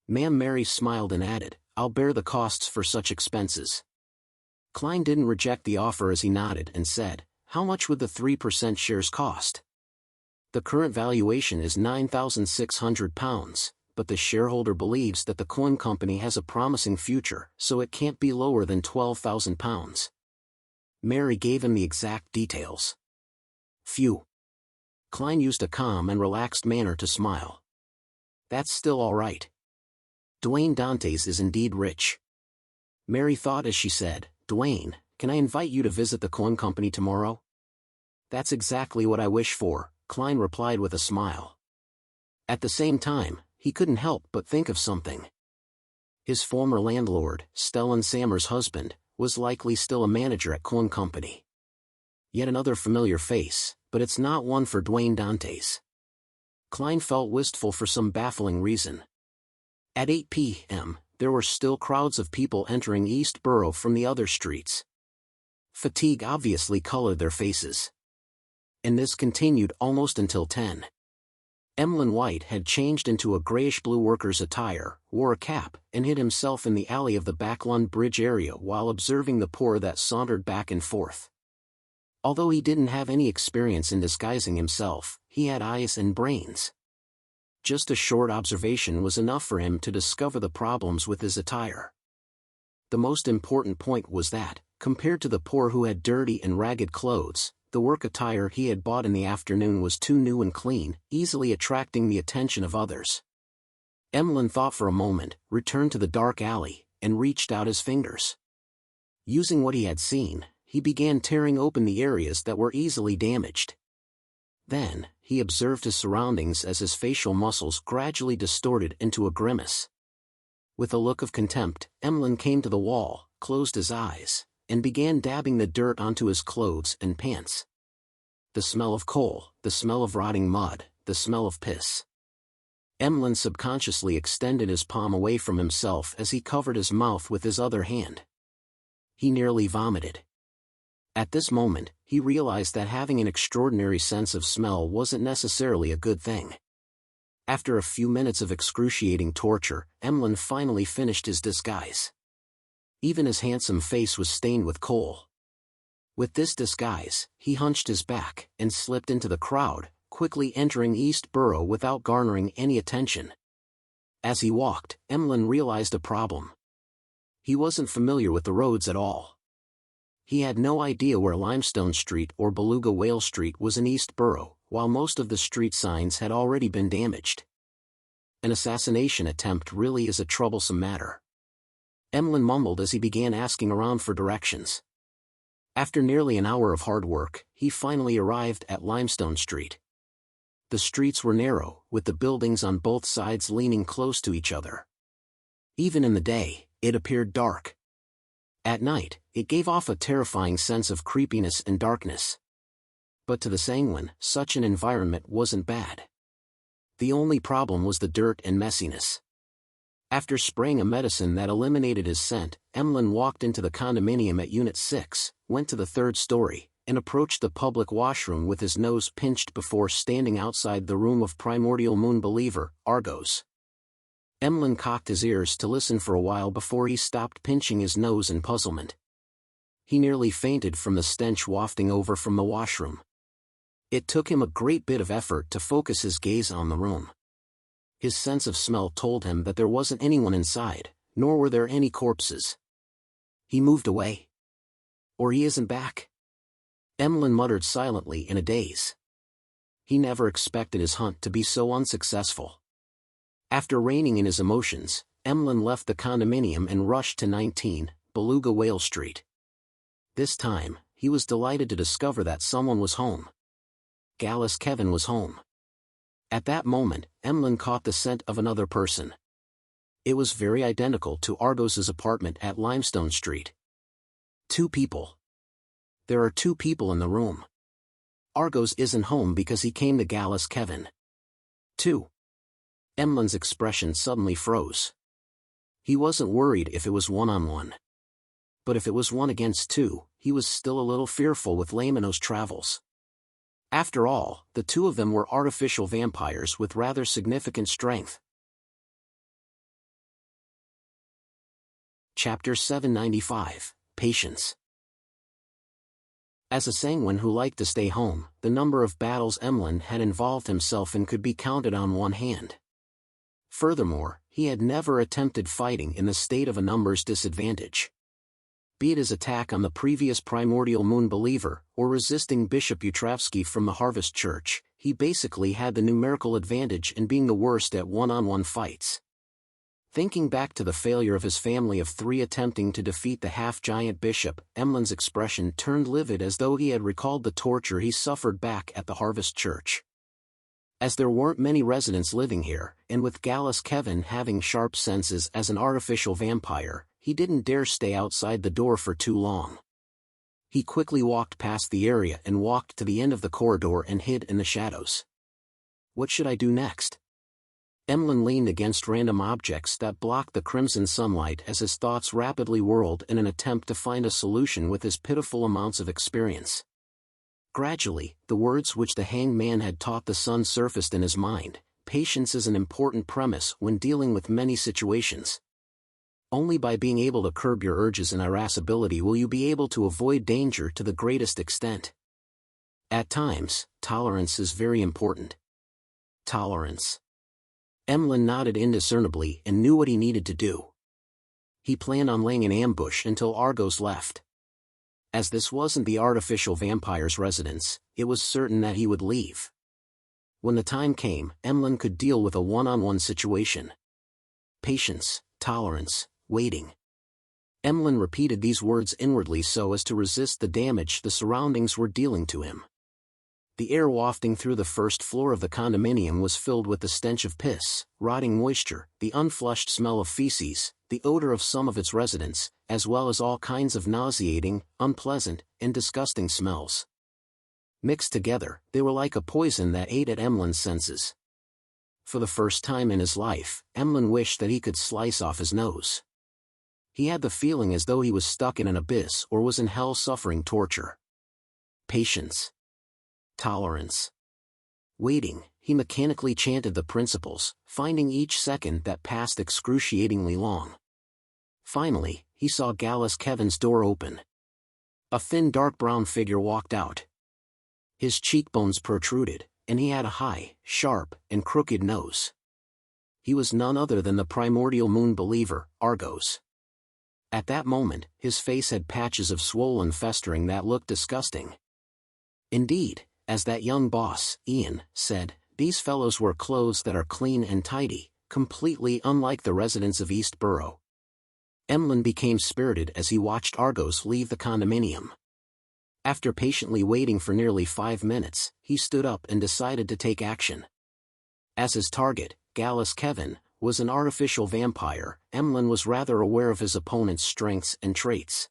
Ma'am Mary smiled and added, "I'll bear the costs for such expenses." Klein didn't reject the offer as he nodded and said, "How much would the 3% shares cost?" "The current valuation is £9,600, but the shareholder believes that the coin company has a promising future, so it can't be lower than £12,000. Mary gave him the exact details. Phew. Klein used a calm and relaxed manner to smile. That's still all right. Duane Dantes is indeed rich. Mary thought as she said, "Duane, can I invite you to visit the coin company tomorrow?" "That's exactly what I wish for," Klein replied with a smile. At the same time, he couldn't help but think of something. His former landlord, Stellan Sammer's husband, was likely still a manager at coin company. Yet another familiar face, but it's not one for Duane Dantes. Klein felt wistful for some baffling reason. At 8 p.m., there were still crowds of people entering East Borough from the other streets. Fatigue obviously colored their faces. And this continued almost until 10. Emlyn White had changed into a grayish-blue worker's attire, wore a cap, and hid himself in the alley of the Backlund Bridge area while observing the poor that sauntered back and forth. Although he didn't have any experience in disguising himself, he had eyes and brains. Just a short observation was enough for him to discover the problems with his attire. The most important point was that, compared to the poor who had dirty and ragged clothes, the work attire he had bought in the afternoon was too new and clean, easily attracting the attention of others. Emlyn thought for a moment, returned to the dark alley, and reached out his fingers. Using what he had seen, he began tearing open the areas that were easily damaged. Then, he observed his surroundings as his facial muscles gradually distorted into a grimace. With a look of contempt, Emlyn came to the wall, closed his eyes, and began dabbing the dirt onto his clothes and pants. The smell of coal, the smell of rotting mud, the smell of piss. Emlyn subconsciously extended his palm away from himself as he covered his mouth with his other hand. He nearly vomited. At this moment, he realized that having an extraordinary sense of smell wasn't necessarily a good thing. After a few minutes of excruciating torture, Emlyn finally finished his disguise. Even his handsome face was stained with coal. With this disguise, he hunched his back and slipped into the crowd, quickly entering East Borough without garnering any attention. As he walked, Emlyn realized a problem. He wasn't familiar with the roads at all. He had no idea where Limestone Street or Beluga Whale Street was in East Borough, while most of the street signs had already been damaged. An assassination attempt really is a troublesome matter. Emlyn mumbled as he began asking around for directions. After nearly an hour of hard work, he finally arrived at Limestone Street. The streets were narrow, with the buildings on both sides leaning close to each other. Even in the day, it appeared dark. At night, it gave off a terrifying sense of creepiness and darkness. But to the sanguine, such an environment wasn't bad. The only problem was the dirt and messiness. After spraying a medicine that eliminated his scent, Emlyn walked into the condominium at Unit 6, went to the third story, and approached the public washroom with his nose pinched before standing outside the room of primordial moon believer, Argos. Emlyn cocked his ears to listen for a while before he stopped pinching his nose in puzzlement. He nearly fainted from the stench wafting over from the washroom. It took him a great bit of effort to focus his gaze on the room. His sense of smell told him that there wasn't anyone inside, nor were there any corpses. He moved away. Or he isn't back. Emlyn muttered silently in a daze. He never expected his hunt to be so unsuccessful. After reining in his emotions, Emlyn left the condominium and rushed to 19, Beluga Whale Street. This time, he was delighted to discover that someone was home. Gallus Kevin was home. At that moment, Emlyn caught the scent of another person. It was very identical to Argos's apartment at Limestone Street. 2 people. There are 2 people in the room. Argos isn't home because he came to Gallus Kevin. 2. Emlyn's expression suddenly froze. He wasn't worried if it was 1-on-1. But if it was 1 against 2, he was still a little fearful with Lamino's travels. After all, the 2 of them were artificial vampires with rather significant strength. Chapter 795, Patience. As a sanguine who liked to stay home, the number of battles Emlyn had involved himself in could be counted on one hand. Furthermore, he had never attempted fighting in the state of a numbers disadvantage. Be it his attack on the previous primordial moon believer, or resisting Bishop Utravsky from the Harvest Church, he basically had the numerical advantage in being the worst at 1-on-1 fights. Thinking back to the failure of his family of 3 attempting to defeat the half-giant bishop, Emlyn's expression turned livid as though he had recalled the torture he suffered back at the Harvest Church. As there weren't many residents living here, and with Gallus Kevin having sharp senses as an artificial vampire, he didn't dare stay outside the door for too long. He quickly walked past the area and walked to the end of the corridor and hid in the shadows. What should I do next? Emlyn leaned against random objects that blocked the crimson sunlight as his thoughts rapidly whirled in an attempt to find a solution with his pitiful amounts of experience. Gradually, the words which the hanged man had taught the sun surfaced in his mind. Patience is an important premise when dealing with many situations. Only by being able to curb your urges and irascibility will you be able to avoid danger to the greatest extent. At times, tolerance is very important. Tolerance. Emlyn nodded indiscernibly and knew what he needed to do. He planned on laying an ambush until Argos left. As this wasn't the artificial vampire's residence, it was certain that he would leave. When the time came, Emlyn could deal with a 1-on-1 situation. Patience, tolerance, waiting. Emlyn repeated these words inwardly so as to resist the damage the surroundings were dealing to him. The air wafting through the first floor of the condominium was filled with the stench of piss, rotting moisture, the unflushed smell of feces, the odor of some of its residents, as well as all kinds of nauseating, unpleasant, and disgusting smells. Mixed together, they were like a poison that ate at Emlyn's senses. For the first time in his life, Emlyn wished that he could slice off his nose. He had the feeling as though he was stuck in an abyss or was in hell suffering torture. Patience. Tolerance. Waiting, he mechanically chanted the principles, finding each second that passed excruciatingly long. Finally, he saw Gallus Kevin's door open. A thin dark brown figure walked out. His cheekbones protruded, and he had a high, sharp, and crooked nose. He was none other than the primordial moon believer, Argos. At that moment, his face had patches of swollen festering that looked disgusting. Indeed, as that young boss, Ian, said, these fellows wear clothes that are clean and tidy, completely unlike the residents of East Borough. Emlyn became spirited as he watched Argos leave the condominium. After patiently waiting for nearly 5 minutes, he stood up and decided to take action. As his target, Gallus Kevin, was an artificial vampire, Emlyn was rather aware of his opponent's strengths and traits.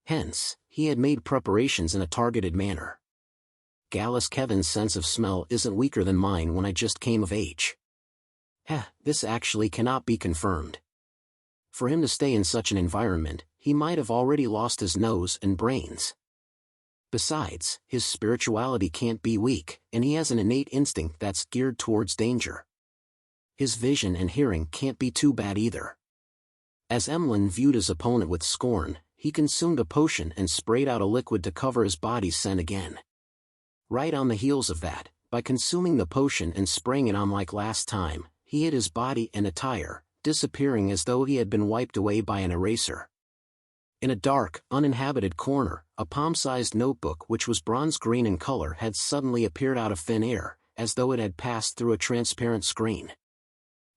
Hence, he had made preparations in a targeted manner. Gallus Kevin's sense of smell isn't weaker than mine when I just came of age. This actually cannot be confirmed. For him to stay in such an environment, he might have already lost his nose and brains. Besides, his spirituality can't be weak, and he has an innate instinct that's geared towards danger. His vision and hearing can't be too bad either. As Emlyn viewed his opponent with scorn, he consumed a potion and sprayed out a liquid to cover his body's scent again. Right on the heels of that, by consuming the potion and spraying it on like last time, he hid his body and attire, disappearing as though he had been wiped away by an eraser. In a dark, uninhabited corner, a palm-sized notebook which was bronze green in color had suddenly appeared out of thin air, as though it had passed through a transparent screen.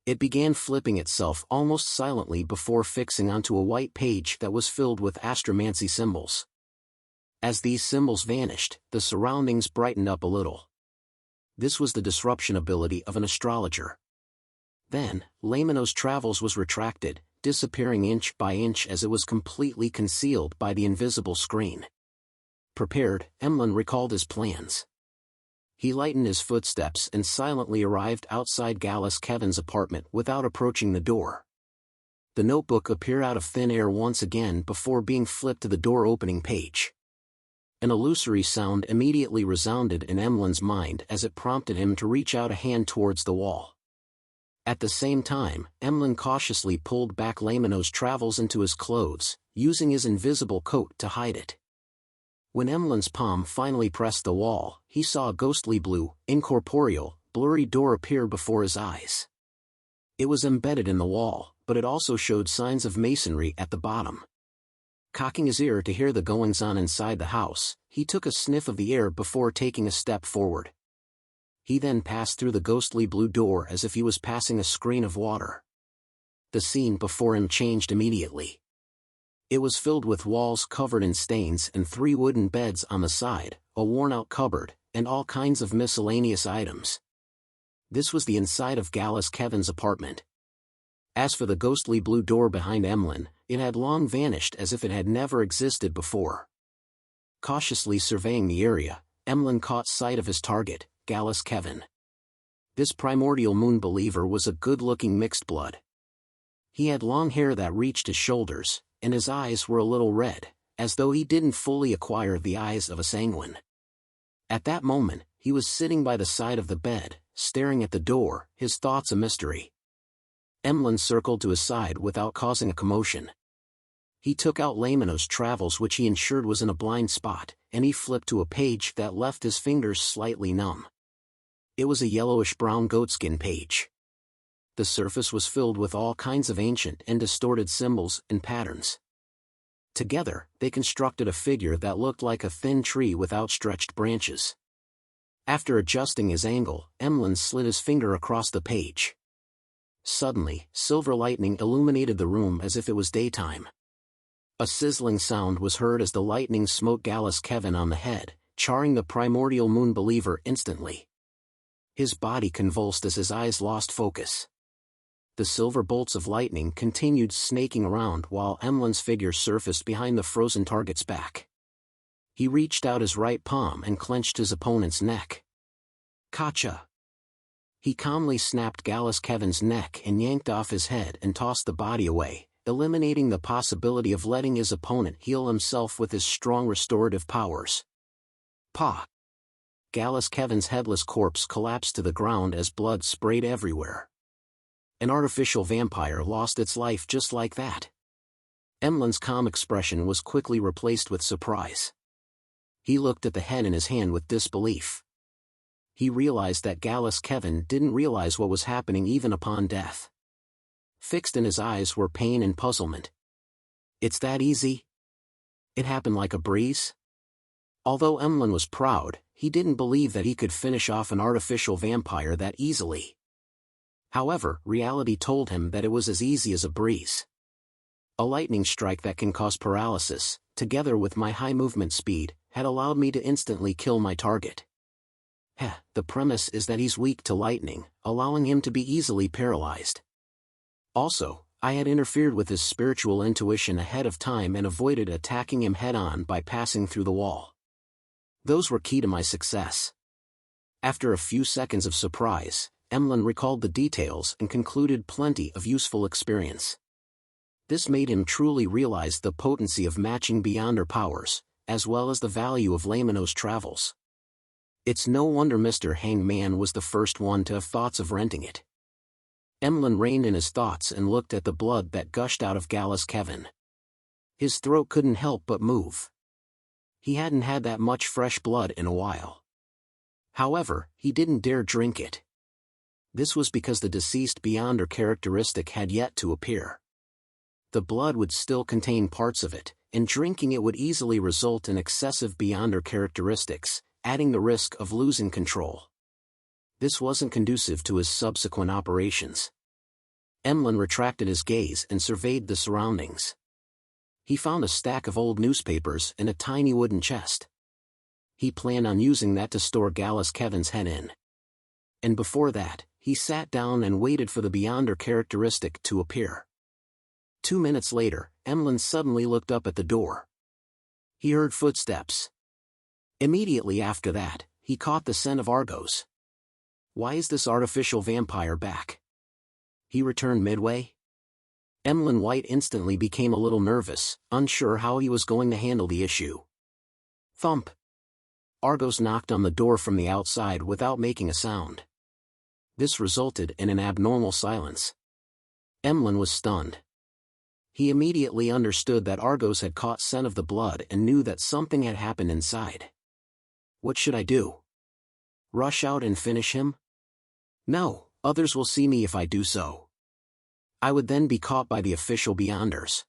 It began flipping itself almost silently before fixing onto a white page that was filled with astromancy symbols. As these symbols vanished, the surroundings brightened up a little. This was the disruption ability of an astrologer. Then, Lamino's travels was retracted, disappearing inch by inch as it was completely concealed by the invisible screen. Prepared, Emlyn recalled his plans. He lightened his footsteps and silently arrived outside Gallus Kevin's apartment without approaching the door. The notebook appeared out of thin air once again before being flipped to the door-opening page. An illusory sound immediately resounded in Emlyn's mind as it prompted him to reach out a hand towards the wall. At the same time, Emlyn cautiously pulled back Lamino's travels into his clothes, using his invisible coat to hide it. When Emlyn's palm finally pressed the wall, he saw a ghostly blue, incorporeal, blurry door appear before his eyes. It was embedded in the wall, but it also showed signs of masonry at the bottom. Cocking his ear to hear the goings-on inside the house, he took a sniff of the air before taking a step forward. He then passed through the ghostly blue door as if he was passing a screen of water. The scene before him changed immediately. It was filled with walls covered in stains and 3 wooden beds on the side, a worn-out cupboard, and all kinds of miscellaneous items. This was the inside of Gallus Kevin's apartment. As for the ghostly blue door behind Emlyn, it had long vanished as if it had never existed before. Cautiously surveying the area, Emlyn caught sight of his target, Gallus Kevin. This primordial moon believer was a good-looking mixed blood. He had long hair that reached his shoulders, and his eyes were a little red, as though he didn't fully acquire the eyes of a sanguine. At that moment, he was sitting by the side of the bed, staring at the door, his thoughts a mystery. Emlyn circled to his side without causing a commotion. He took out Lamino's travels which he ensured was in a blind spot, and he flipped to a page that left his fingers slightly numb. It was a yellowish-brown goatskin page. The surface was filled with all kinds of ancient and distorted symbols and patterns. Together, they constructed a figure that looked like a thin tree with outstretched branches. After adjusting his angle, Emlyn slid his finger across the page. Suddenly, silver lightning illuminated the room as if it was daytime. A sizzling sound was heard as the lightning smote Gallus Kevin on the head, charring the primordial moon believer instantly. His body convulsed as his eyes lost focus. The silver bolts of lightning continued snaking around while Emlyn's figure surfaced behind the frozen target's back. He reached out his right palm and clenched his opponent's neck. Gotcha! He calmly snapped Gallus Kevin's neck and yanked off his head and tossed the body away, eliminating the possibility of letting his opponent heal himself with his strong restorative powers. Pah! Gallus Kevin's headless corpse collapsed to the ground as blood sprayed everywhere. An artificial vampire lost its life just like that. Emlyn's calm expression was quickly replaced with surprise. He looked at the head in his hand with disbelief. he realized that Gallus Kevin didn't realize what was happening even upon death. Fixed in his eyes were pain and puzzlement. It's that easy? It happened like a breeze? Although Emlyn was proud, he didn't believe that he could finish off an artificial vampire that easily. However, reality told him that it was as easy as a breeze. A lightning strike that can cause paralysis, together with my high movement speed, had allowed me to instantly kill my target. The premise is that he's weak to lightning, allowing him to be easily paralyzed. Also, I had interfered with his spiritual intuition ahead of time and avoided attacking him head-on by passing through the wall. Those were key to my success. After a few seconds of surprise, Emlyn recalled the details and concluded plenty of useful experience. This made him truly realize the potency of matching Beyonder powers, as well as the value of Lamino's travels. It's no wonder Mr. Hangman was the first one to have thoughts of renting it. Emlyn reined in his thoughts and looked at the blood that gushed out of Gallus Kevin. His throat couldn't help but move. He hadn't had that much fresh blood in a while. However, he didn't dare drink it. This was because the deceased Beyonder characteristic had yet to appear. The blood would still contain parts of it, and drinking it would easily result in excessive Beyonder characteristics, adding the risk of losing control. This wasn't conducive to his subsequent operations. Emlyn retracted his gaze and surveyed the surroundings. He found a stack of old newspapers in a tiny wooden chest. He planned on using that to store Gallus Kevin's head in. And before that, he sat down and waited for the Beyonder characteristic to appear. 2 minutes later, Emlyn suddenly looked up at the door. He heard footsteps. Immediately after that, he caught the scent of Argos. Why is this artificial vampire back? He returned midway? Emlyn White instantly became a little nervous, unsure how he was going to handle the issue. Thump! Argos knocked on the door from the outside without making a sound. This resulted in an abnormal silence. Emlyn was stunned. He immediately understood that Argos had caught scent of the blood and knew that something had happened inside. What should I do? Rush out and finish him? No, others will see me if I do so. I would then be caught by the official Beyonders.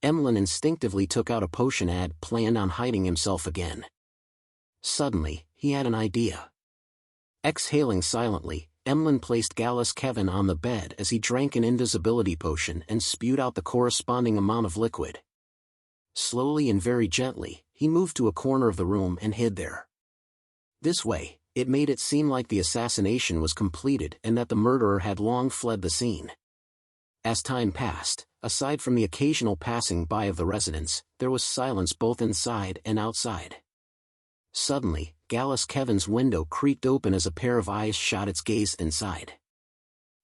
Emlyn instinctively took out a potion and planned on hiding himself again. Suddenly, he had an idea. Exhaling silently, Emlyn placed Gallus Kevin on the bed as he drank an invisibility potion and spewed out the corresponding amount of liquid. Slowly and very gently, he moved to a corner of the room and hid there. This way, it made it seem like the assassination was completed and that the murderer had long fled the scene. As time passed, aside from the occasional passing by of the residents, there was silence both inside and outside. Suddenly, Gallus Kevin's window creaked open as a pair of eyes shot its gaze inside.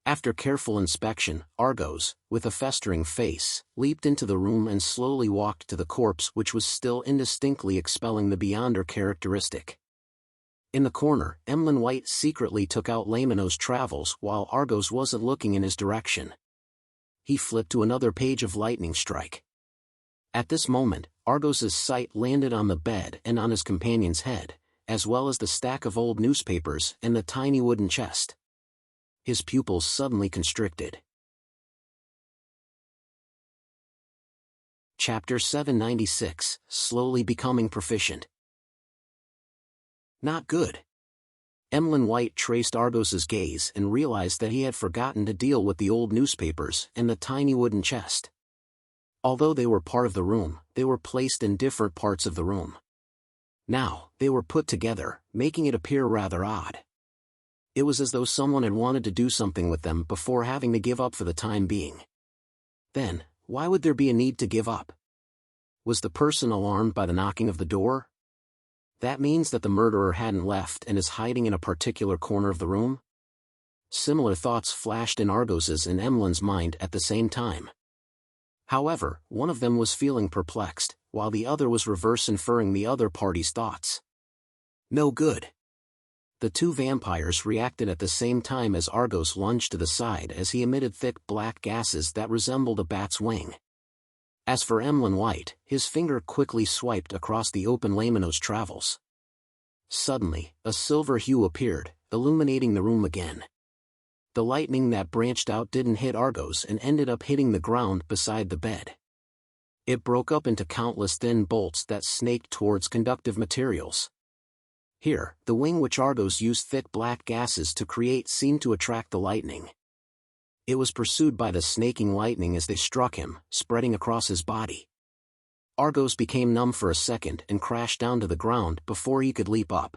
After careful inspection, Argos, with a festering face, leaped into the room and slowly walked to the corpse which was still indistinctly expelling the Beyonder characteristic. In the corner, Emlyn White secretly took out Lamino's travels while Argos wasn't looking in his direction. He flipped to another page of Lightning Strike. At this moment, Argos's sight landed on the bed and on his companion's head, as well as the stack of old newspapers and the tiny wooden chest. His pupils suddenly constricted. Chapter 796, Slowly Becoming Proficient. Not good. Emlyn White traced Argos's gaze and realized that he had forgotten to deal with the old newspapers and the tiny wooden chest. Although they were part of the room, they were placed in different parts of the room. Now, they were put together, making it appear rather odd. It was as though someone had wanted to do something with them before having to give up for the time being. Then, why would there be a need to give up? Was the person alarmed by the knocking of the door? That means that the murderer hadn't left and is hiding in a particular corner of the room? Similar thoughts flashed in Argos's and Emlyn's mind at the same time. However, one of them was feeling perplexed, while the other was reverse inferring the other party's thoughts. No good. The two vampires reacted at the same time as Argos lunged to the side as he emitted thick black gases that resembled a bat's wing. As for Emlyn White, his finger quickly swiped across the open Lamino's travels. Suddenly, a silver hue appeared, illuminating the room again. The lightning that branched out didn't hit Argos and ended up hitting the ground beside the bed. It broke up into countless thin bolts that snaked towards conductive materials. Here, the wing which Argos used thick black gases to create seemed to attract the lightning. It was pursued by the snaking lightning as they struck him, spreading across his body. Argos became numb for a second and crashed down to the ground before he could leap up.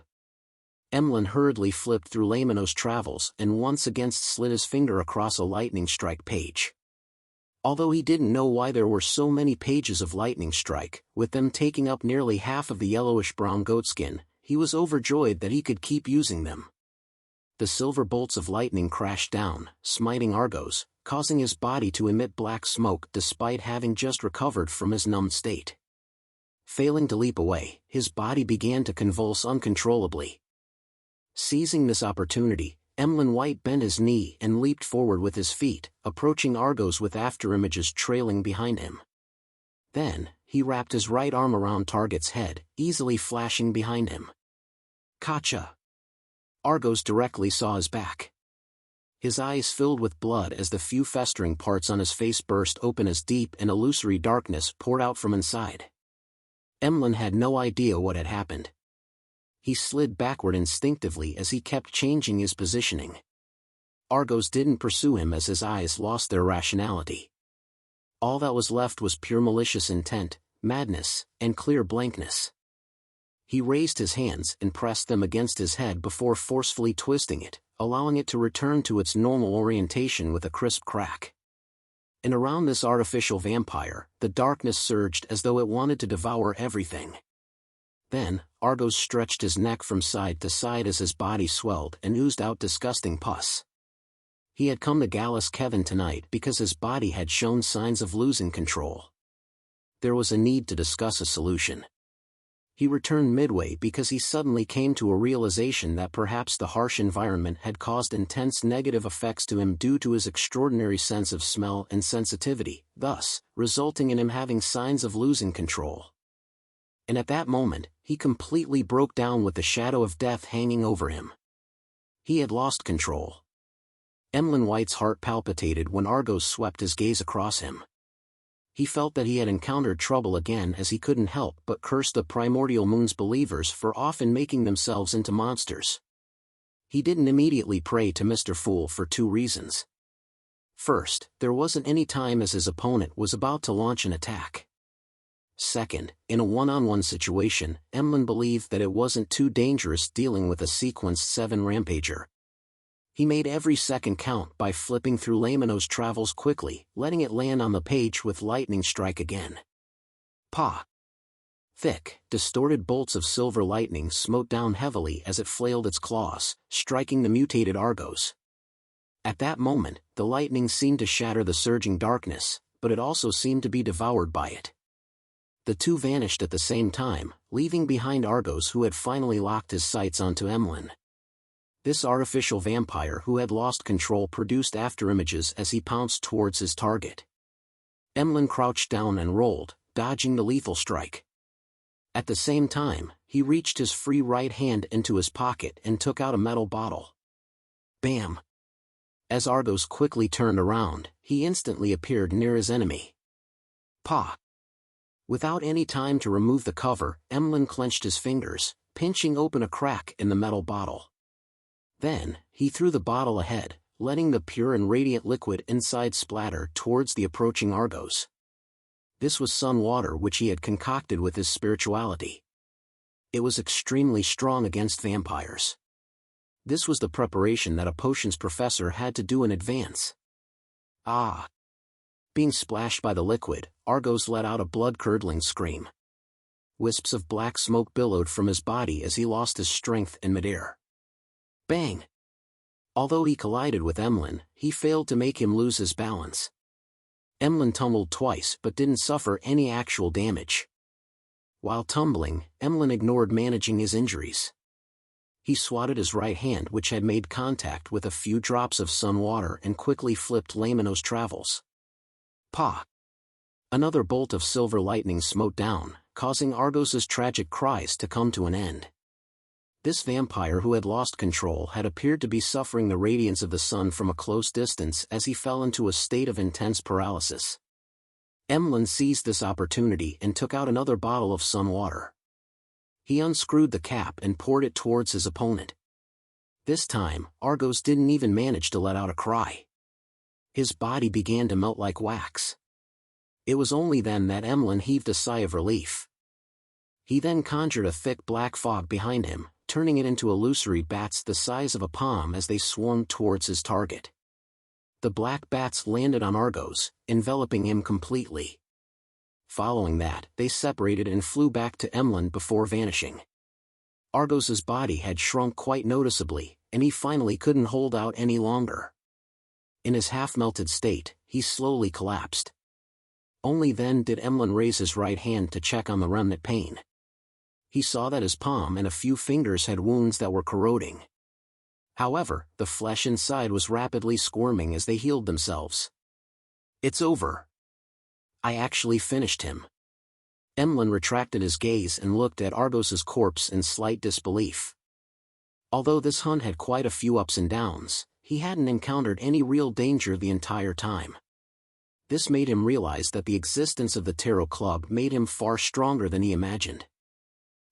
Emlyn hurriedly flipped through Lamino's travels and once again slid his finger across a lightning strike page. Although he didn't know why there were so many pages of lightning strike, with them taking up nearly half of the yellowish-brown goatskin, he was overjoyed that he could keep using them. The silver bolts of lightning crashed down, smiting Argos, causing his body to emit black smoke despite having just recovered from his numbed state. Failing to leap away, his body began to convulse uncontrollably. Seizing this opportunity, Emlyn White bent his knee and leaped forward with his feet, approaching Argos with afterimages trailing behind him. Then, he wrapped his right arm around Target's head, easily flashing behind him. Gotcha! Argos directly saw his back. His eyes filled with blood as the few festering parts on his face burst open as deep and illusory darkness poured out from inside. Emlyn had no idea what had happened. He slid backward instinctively as he kept changing his positioning. Argos didn't pursue him as his eyes lost their rationality. All that was left was pure malicious intent, madness, and clear blankness. He raised his hands and pressed them against his head before forcefully twisting it, allowing it to return to its normal orientation with a crisp crack. And around this artificial vampire, the darkness surged as though it wanted to devour everything. Then, Argos stretched his neck from side to side as his body swelled and oozed out disgusting pus. He had come to Gallus Kevin tonight because his body had shown signs of losing control. There was a need to discuss a solution. He returned midway because he suddenly came to a realization that perhaps the harsh environment had caused intense negative effects to him due to his extraordinary sense of smell and sensitivity, thus, resulting in him having signs of losing control. And at that moment, he completely broke down with the shadow of death hanging over him. He had lost control. Emlyn White's heart palpitated when Argos swept his gaze across him. He felt that he had encountered trouble again as he couldn't help but curse the Primordial Moon's believers for often making themselves into monsters. He didn't immediately pray to Mr. Fool for two reasons. First, there wasn't any time as his opponent was about to launch an attack. Second, in a one-on-one situation, Emlyn believed that it wasn't too dangerous dealing with a sequenced 7 rampager. He made every second count by flipping through Lamino's travels quickly, letting it land on the page with lightning strike again. Pa! Thick, distorted bolts of silver lightning smote down heavily as it flailed its claws, striking the mutated Argos. At that moment, the lightning seemed to shatter the surging darkness, but it also seemed to be devoured by it. The two vanished at the same time, leaving behind Argos who had finally locked his sights onto Emlyn. This artificial vampire who had lost control produced afterimages as he pounced towards his target. Emlyn crouched down and rolled, dodging the lethal strike. At the same time, he reached his free right hand into his pocket and took out a metal bottle. Bam! As Argos quickly turned around, he instantly appeared near his enemy. Pa! Without any time to remove the cover, Emlyn clenched his fingers, pinching open a crack in the metal bottle. Then, he threw the bottle ahead, letting the pure and radiant liquid inside splatter towards the approaching Argos. This was sun water which he had concocted with his spirituality. It was extremely strong against vampires. This was the preparation that a potions professor had to do in advance. Ah! Being splashed by the liquid, Argos let out a blood-curdling scream. Wisps of black smoke billowed from his body as he lost his strength in midair. Bang! Although he collided with Emlyn, he failed to make him lose his balance. Emlyn tumbled twice but didn't suffer any actual damage. While tumbling, Emlyn ignored managing his injuries. He swatted his right hand which had made contact with a few drops of sun water and quickly flipped Lamino's travels. Pa! Another bolt of silver lightning smote down, causing Argos's tragic cries to come to an end. This vampire who had lost control had appeared to be suffering the radiance of the sun from a close distance as he fell into a state of intense paralysis. Emlyn seized this opportunity and took out another bottle of sun water. He unscrewed the cap and poured it towards his opponent. This time, Argos didn't even manage to let out a cry. His body began to melt like wax. It was only then that Emlyn heaved a sigh of relief. He then conjured a thick black fog behind him, turning it into illusory bats the size of a palm as they swarmed towards his target. The black bats landed on Argos, enveloping him completely. Following that, they separated and flew back to Emlyn before vanishing. Argos's body had shrunk quite noticeably, and he finally couldn't hold out any longer. In his half-melted state, he slowly collapsed. Only then did Emlyn raise his right hand to check on the remnant pain. He saw that his palm and a few fingers had wounds that were corroding. However, the flesh inside was rapidly squirming as they healed themselves. "It's over. I actually finished him." Emlyn retracted his gaze and looked at Argos's corpse in slight disbelief. Although this hunt had quite a few ups and downs, he hadn't encountered any real danger the entire time. This made him realize that the existence of the Tarot Club made him far stronger than he imagined.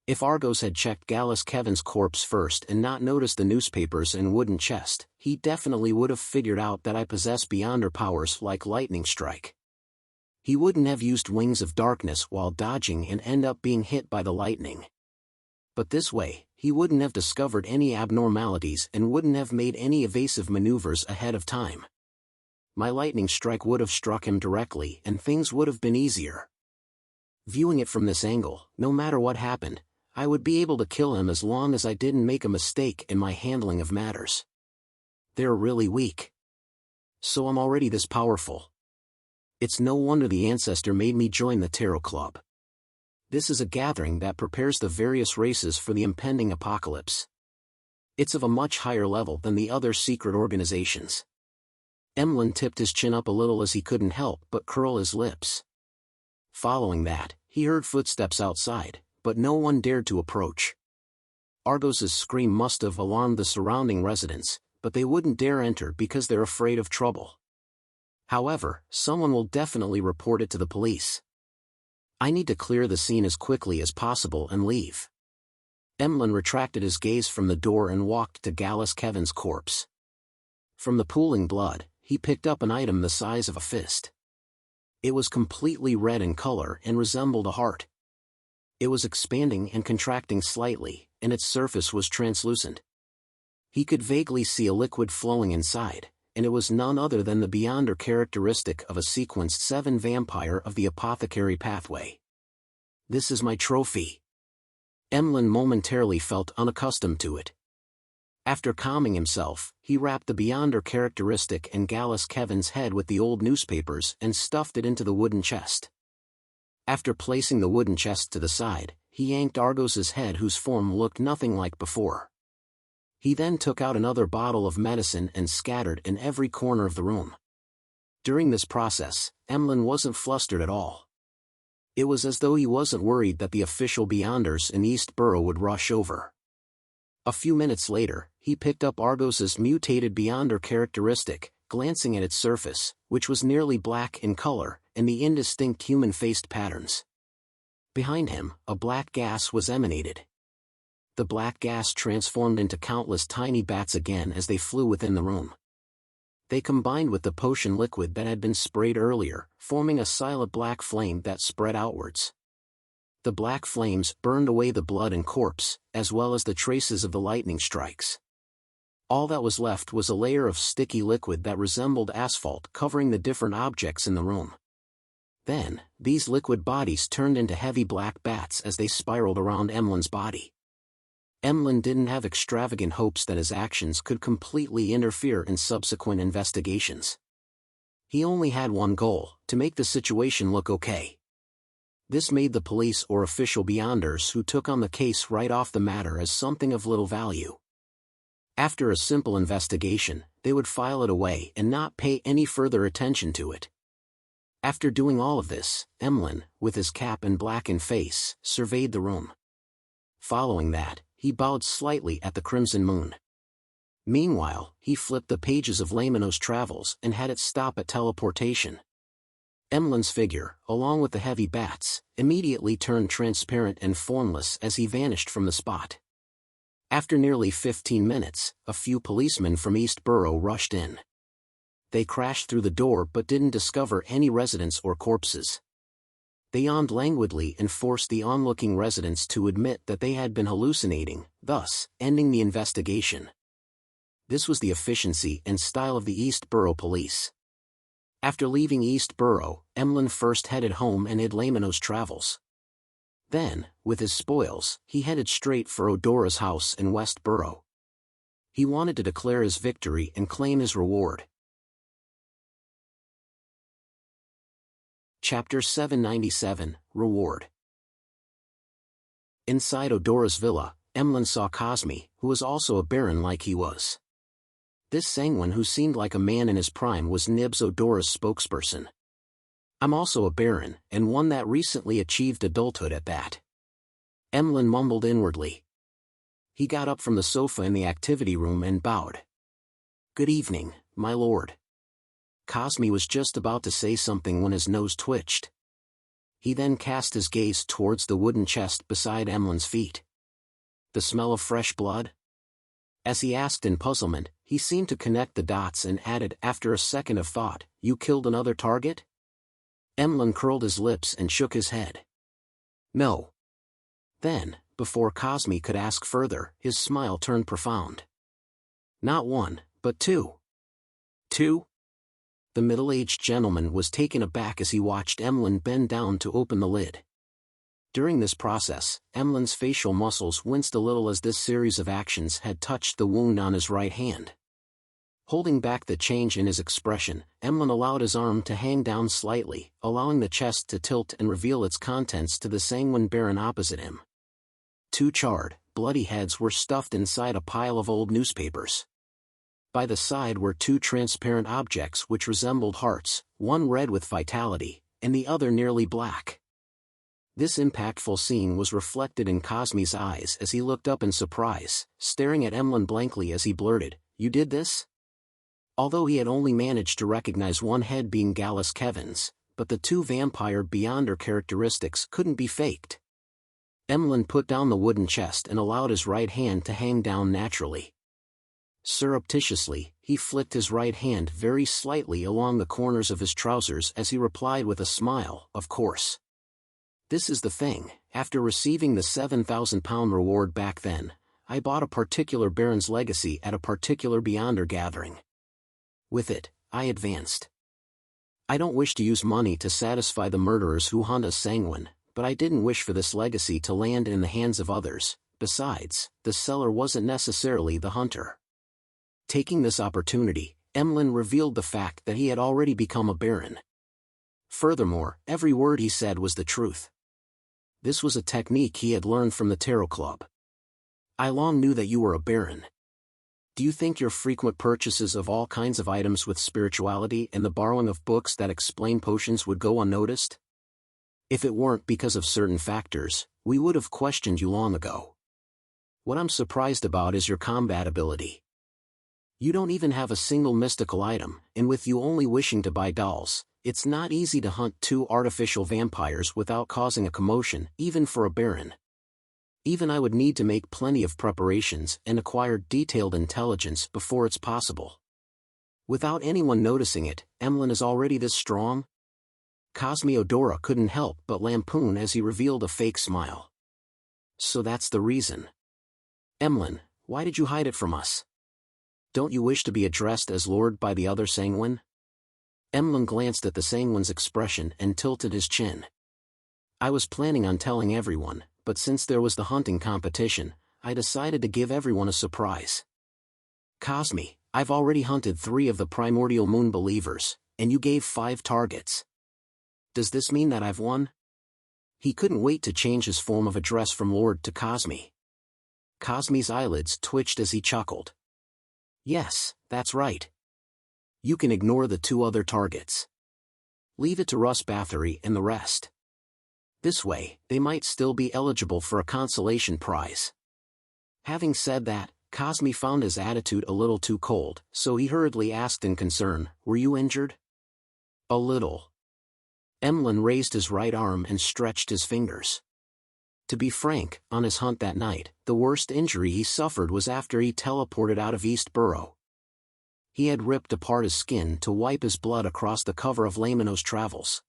If Argos had checked Gallus Kevin's corpse first and not noticed the newspapers and wooden chest, he definitely would have figured out that I possess beyonder powers like lightning strike. He wouldn't have used wings of darkness while dodging and end up being hit by the lightning. But this way, he wouldn't have discovered any abnormalities and wouldn't have made any evasive maneuvers ahead of time. My lightning strike would have struck him directly and things would have been easier. Viewing it from this angle, no matter what happened, I would be able to kill him as long as I didn't make a mistake in my handling of matters. They're really weak. So I'm already this powerful. It's no wonder the ancestor made me join the Tarot Club. This is a gathering that prepares the various races for the impending apocalypse. It's of a much higher level than the other secret organizations. Emlyn tipped his chin up a little as he couldn't help but curl his lips. Following that, he heard footsteps outside, but no one dared to approach. Argos's scream must have alarmed the surrounding residents, but they wouldn't dare enter because they're afraid of trouble. However, someone will definitely report it to the police. I need to clear the scene as quickly as possible and leave. Emlyn retracted his gaze from the door and walked to Gallus Kevin's corpse. From the pooling blood, he picked up an item the size of a fist. It was completely red in color and resembled a heart. It was expanding and contracting slightly, and its surface was translucent. He could vaguely see a liquid flowing inside, and it was none other than the beyonder characteristic of a sequenced 7 vampire of the apothecary pathway. This is my trophy. Emlyn momentarily felt unaccustomed to it. After calming himself, he wrapped the beyonder characteristic in Gallus Kevin's head with the old newspapers and stuffed it into the wooden chest. After placing the wooden chest to the side, he yanked Argos's head whose form looked nothing like before. He then took out another bottle of medicine and scattered in every corner of the room. During this process, Emlyn wasn't flustered at all. It was as though he wasn't worried that the official beyonders in East Borough would rush over. A few minutes later, he picked up Argos's mutated beyonder characteristic, glancing at its surface, which was nearly black in color, and the indistinct human-faced patterns. Behind him, a black gas was emanated. The black gas transformed into countless tiny bats again as they flew within the room. They combined with the potion liquid that had been sprayed earlier, forming a silent black flame that spread outwards. The black flames burned away the blood and corpse, as well as the traces of the lightning strikes. All that was left was a layer of sticky liquid that resembled asphalt covering the different objects in the room. Then, these liquid bodies turned into heavy black bats as they spiraled around Emlyn's body. Emlyn didn't have extravagant hopes that his actions could completely interfere in subsequent investigations. He only had one goal: to make the situation look okay. This made the police or official beyonders who took on the case write off the matter as something of little value. After a simple investigation, they would file it away and not pay any further attention to it. After doing all of this, Emlyn, with his cap and blackened face, surveyed the room. Following that, he bowed slightly at the crimson moon. Meanwhile, he flipped the pages of Lamino's travels and had it stop at teleportation. Emlyn's figure, along with the heavy bats, immediately turned transparent and formless as he vanished from the spot. After nearly 15 minutes, a few policemen from East Borough rushed in. They crashed through the door but didn't discover any residents or corpses. They yawned languidly and forced the onlooking residents to admit that they had been hallucinating, thus ending the investigation. This was the efficiency and style of the East Borough police. After leaving East Borough, Emlyn first headed home and hid Lamino's travels. Then, with his spoils, he headed straight for Odora's house in West Borough. He wanted to declare his victory and claim his reward. Chapter 797, Reward. Inside Odora's villa, Emlyn saw Cosme, who was also a baron like he was. This sanguine who seemed like a man in his prime was Nibs Odora's spokesperson. "I'm also a baron, and one that recently achieved adulthood at that." Emlyn mumbled inwardly. He got up from the sofa in the activity room and bowed. "Good evening, my lord." Cosme was just about to say something when his nose twitched. He then cast his gaze towards the wooden chest beside Emlyn's feet. "The smell of fresh blood?" As he asked in puzzlement, he seemed to connect the dots and added after a second of thought, "You killed another target?" Emlyn curled his lips and shook his head. "No." Then, before Cosme could ask further, his smile turned profound. "Not one, but two." "Two?" The middle-aged gentleman was taken aback as he watched Emlyn bend down to open the lid. During this process, Emlyn's facial muscles winced a little as this series of actions had touched the wound on his right hand. Holding back the change in his expression, Emlyn allowed his arm to hang down slightly, allowing the chest to tilt and reveal its contents to the sanguine baron opposite him. Two charred, bloody heads were stuffed inside a pile of old newspapers. By the side were two transparent objects which resembled hearts, one red with vitality, and the other nearly black. This impactful scene was reflected in Cosme's eyes as he looked up in surprise, staring at Emlyn blankly as he blurted, "You did this?" Although he had only managed to recognize one head being Gallus Kevin's, but the two vampire beyonder characteristics couldn't be faked. Emlyn put down the wooden chest and allowed his right hand to hang down naturally. Surreptitiously, he flicked his right hand very slightly along the corners of his trousers as he replied with a smile, "Of course. This is the thing, after receiving the £7,000 reward back then, I bought a particular baron's legacy at a particular beyonder gathering. With it, I advanced. I don't wish to use money to satisfy the murderers who hunt us sanguine, but I didn't wish for this legacy to land in the hands of others. Besides, the seller wasn't necessarily the hunter." Taking this opportunity, Emlyn revealed the fact that he had already become a baron. Furthermore, every word he said was the truth. This was a technique he had learned from the Tarot Club. "I long knew that you were a baron. Do you think your frequent purchases of all kinds of items with spirituality and the borrowing of books that explain potions would go unnoticed? If it weren't because of certain factors, we would have questioned you long ago. What I'm surprised about is your combat ability. You don't even have a single mystical item, and with you only wishing to buy dolls, it's not easy to hunt two artificial vampires without causing a commotion, even for a baron. Even I would need to make plenty of preparations and acquire detailed intelligence before it's possible. Without anyone noticing it, Emlyn is already this strong?" Cosme Odora couldn't help but lampoon as he revealed a fake smile. "So that's the reason. Emlyn, why did you hide it from us? Don't you wish to be addressed as Lord by the other sanguine?" Emlyn glanced at the sanguine's expression and tilted his chin. "I was planning on telling everyone, but since there was the hunting competition, I decided to give everyone a surprise. Cosme, I've already hunted 3 of the primordial moon believers, and you gave 5 targets. Does this mean that I've won?" He couldn't wait to change his form of address from Lord to Cosme. Cosme's eyelids twitched as he chuckled. "Yes, that's right. You can ignore the 2 other targets. Leave it to Russ Bathory and the rest. This way, they might still be eligible for a consolation prize." Having said that, Cosme found his attitude a little too cold, so he hurriedly asked in concern, "Were you injured?" "A little." Emlyn raised his right arm and stretched his fingers. To be frank, on his hunt that night, the worst injury he suffered was after he teleported out of East Burrow. He had ripped apart his skin to wipe his blood across the cover of Lamino's Travels.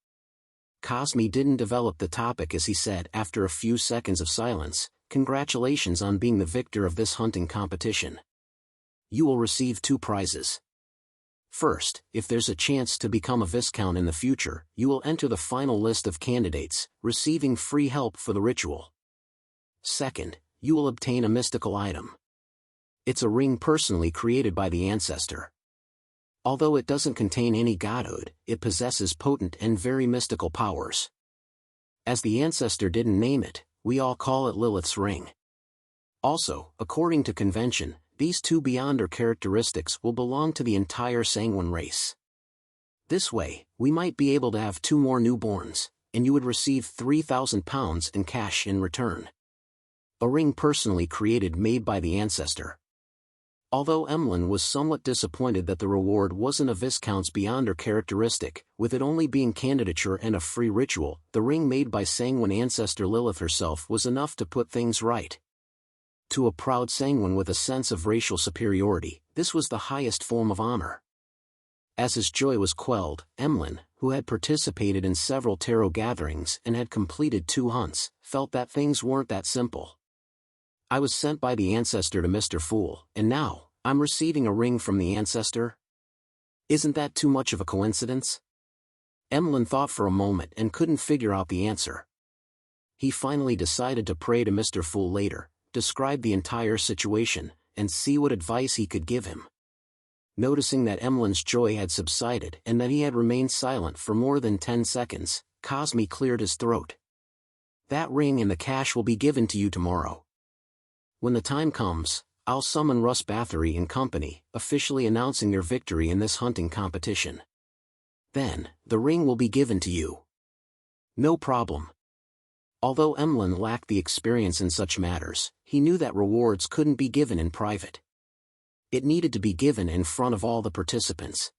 Cosme didn't develop the topic as he said after a few seconds of silence, "Congratulations on being the victor of this hunting competition. You will receive 2 prizes. First, if there's a chance to become a Viscount in the future, you will enter the final list of candidates, receiving free help for the ritual. Second, you will obtain a mystical item. It's a ring personally created by the ancestor. Although it doesn't contain any godhood, it possesses potent and very mystical powers. As the ancestor didn't name it, we all call it Lilith's ring. Also, according to convention, these 2 Beyonder characteristics will belong to the entire Sanguine race. This way, we might be able to have 2 more newborns, and you would receive £3,000 in cash in return. A ring personally created made by the ancestor. Although Emlyn was somewhat disappointed that the reward wasn't a Viscount's Beyonder characteristic, with it only being candidature and a free ritual, the ring made by Sanguine ancestor Lilith herself was enough to put things right. To a proud Sanguine with a sense of racial superiority, this was the highest form of honor. As his joy was quelled, Emlyn, who had participated in several tarot gatherings and had completed 2 hunts, felt that things weren't that simple. I was sent by the ancestor to Mr. Fool, and now, I'm receiving a ring from the ancestor? Isn't that too much of a coincidence? Emlyn thought for a moment and couldn't figure out the answer. He finally decided to pray to Mr. Fool later, describe the entire situation, and see what advice he could give him. Noticing that Emlyn's joy had subsided and that he had remained silent for more than 10 seconds, Cosme cleared his throat. "That ring and the cash will be given to you tomorrow. When the time comes, I'll summon Russ Bathory and company, officially announcing their victory in this hunting competition. Then, the ring will be given to you." "No problem." Although Emlyn lacked the experience in such matters, he knew that rewards couldn't be given in private. It needed to be given in front of all the participants.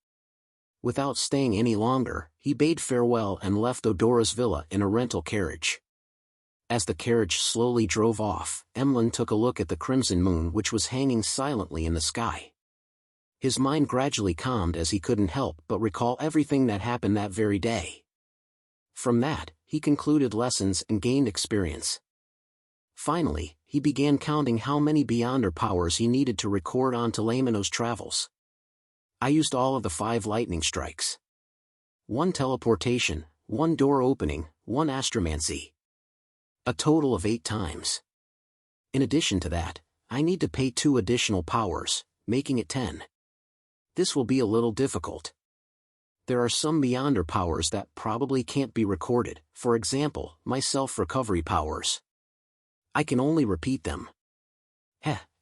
Without staying any longer, he bade farewell and left Odora's villa in a rental carriage. As the carriage slowly drove off, Emlyn took a look at the crimson moon which was hanging silently in the sky. His mind gradually calmed as he couldn't help but recall everything that happened that very day. From that, he concluded lessons and gained experience. Finally, he began counting how many Beyonder powers he needed to record onto Lamino's Travels. "I used all of the 5 lightning strikes. 1 teleportation, 1 door opening, 1 astromancy. A total of 8 times. In addition to that, I need to pay 2 additional powers, making it 10. This will be a little difficult. There are some Beyonder powers that probably can't be recorded, for example, my self-recovery powers. I can only repeat them.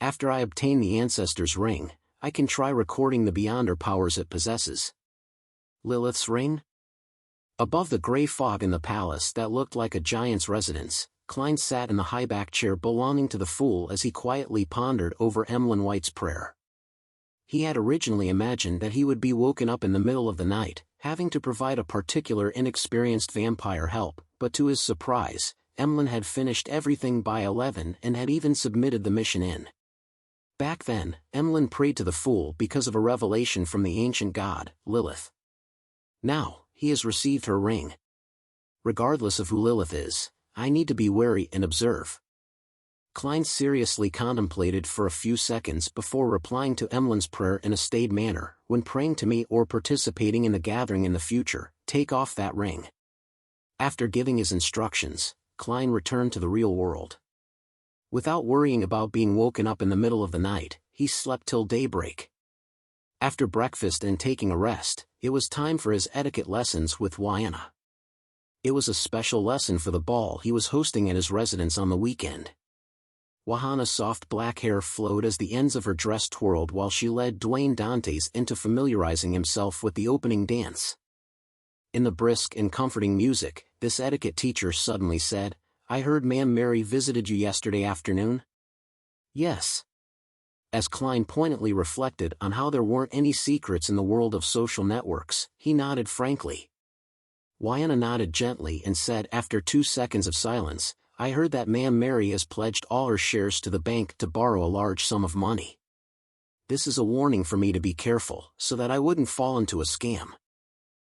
After I obtain the ancestor's ring, I can try recording the Beyonder powers it possesses." Lilith's ring? Above the gray fog in the palace that looked like a giant's residence, Klein sat in the high-back chair belonging to the Fool as he quietly pondered over Emlyn White's prayer. He had originally imagined that he would be woken up in the middle of the night, having to provide a particular inexperienced vampire help, but to his surprise, Emlyn had finished everything by 11 and had even submitted the mission in. Back then, Emlyn prayed to the Fool because of a revelation from the ancient god, Lilith. Now, he has received her ring. Regardless of who Lilith is, I need to be wary and observe. Klein seriously contemplated for a few seconds before replying to Emlyn's prayer in a staid manner. "When praying to me or participating in the gathering in the future, take off that ring." After giving his instructions, Klein returned to the real world. Without worrying about being woken up in the middle of the night, he slept till daybreak. After breakfast and taking a rest, it was time for his etiquette lessons with Wayana. It was a special lesson for the ball he was hosting at his residence on the weekend. Wahana's soft black hair flowed as the ends of her dress twirled while she led Dwayne Dantes into familiarizing himself with the opening dance. In the brisk and comforting music, this etiquette teacher suddenly said, "I heard Ma'am Mary visited you yesterday afternoon?" Yes. As Klein poignantly reflected on how there weren't any secrets in the world of social networks, he nodded frankly. Wyanna nodded gently and said after 2 seconds of silence, I heard that Ma'am Mary has pledged all her shares to the bank to borrow a large sum of money. This is a warning for me to be careful, so that I wouldn't fall into a scam.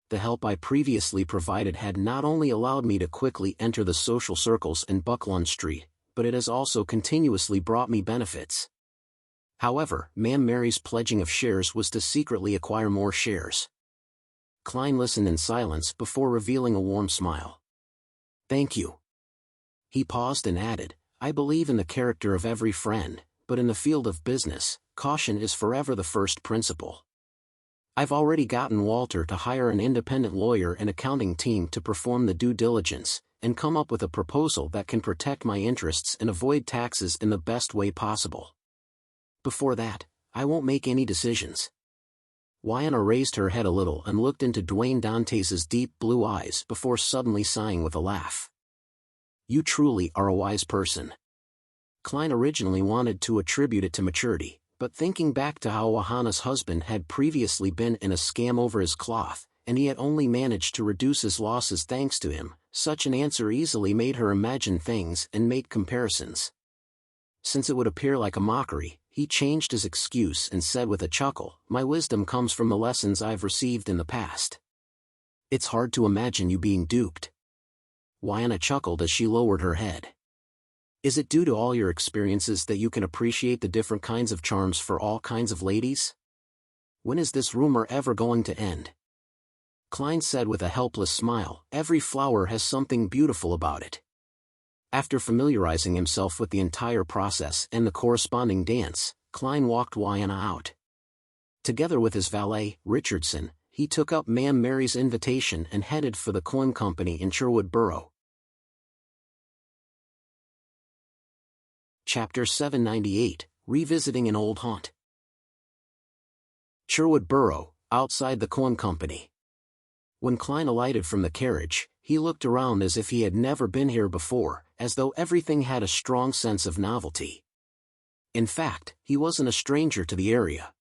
The help I previously provided had not only allowed me to quickly enter the social circles in Buckland Street, but it has also continuously brought me benefits. However, Ma'am Mary's pledging of shares was to secretly acquire more shares. Klein listened in silence before revealing a warm smile. Thank you. He paused and added, I believe in the character of every friend, but in the field of business, caution is forever the first principle. I've already gotten Walter to hire an independent lawyer and accounting team to perform the due diligence, and come up with a proposal that can protect my interests and avoid taxes in the best way possible. Before that, I won't make any decisions. Wyanna raised her head a little and looked into Dwayne Dantes' deep blue eyes before suddenly sighing with a laugh. You truly are a wise person. Klein originally wanted to attribute it to maturity, but thinking back to how Wahana's husband had previously been in a scam over his cloth, and he had only managed to reduce his losses thanks to him, such an answer easily made her imagine things and make comparisons. Since it would appear like a mockery, he changed his excuse and said with a chuckle, my wisdom comes from the lessons I've received in the past. It's hard to imagine you being duped. Wyanna chuckled as she lowered her head. Is it due to all your experiences that you can appreciate the different kinds of charms for all kinds of ladies? When is this rumor ever going to end? Klein said with a helpless smile, every flower has something beautiful about it. After familiarizing himself with the entire process and the corresponding dance, Klein walked Wyanna out. Together with his valet, Richardson, he took up Ma'am Mary's invitation and headed for the coin company in Sherwood Borough. Chapter 798, Revisiting an Old Haunt. Sherwood Borough, outside the coin company. When Klein alighted from the carriage, he looked around as if he had never been here before, as though everything had a strong sense of novelty. In fact, he wasn't a stranger to the area.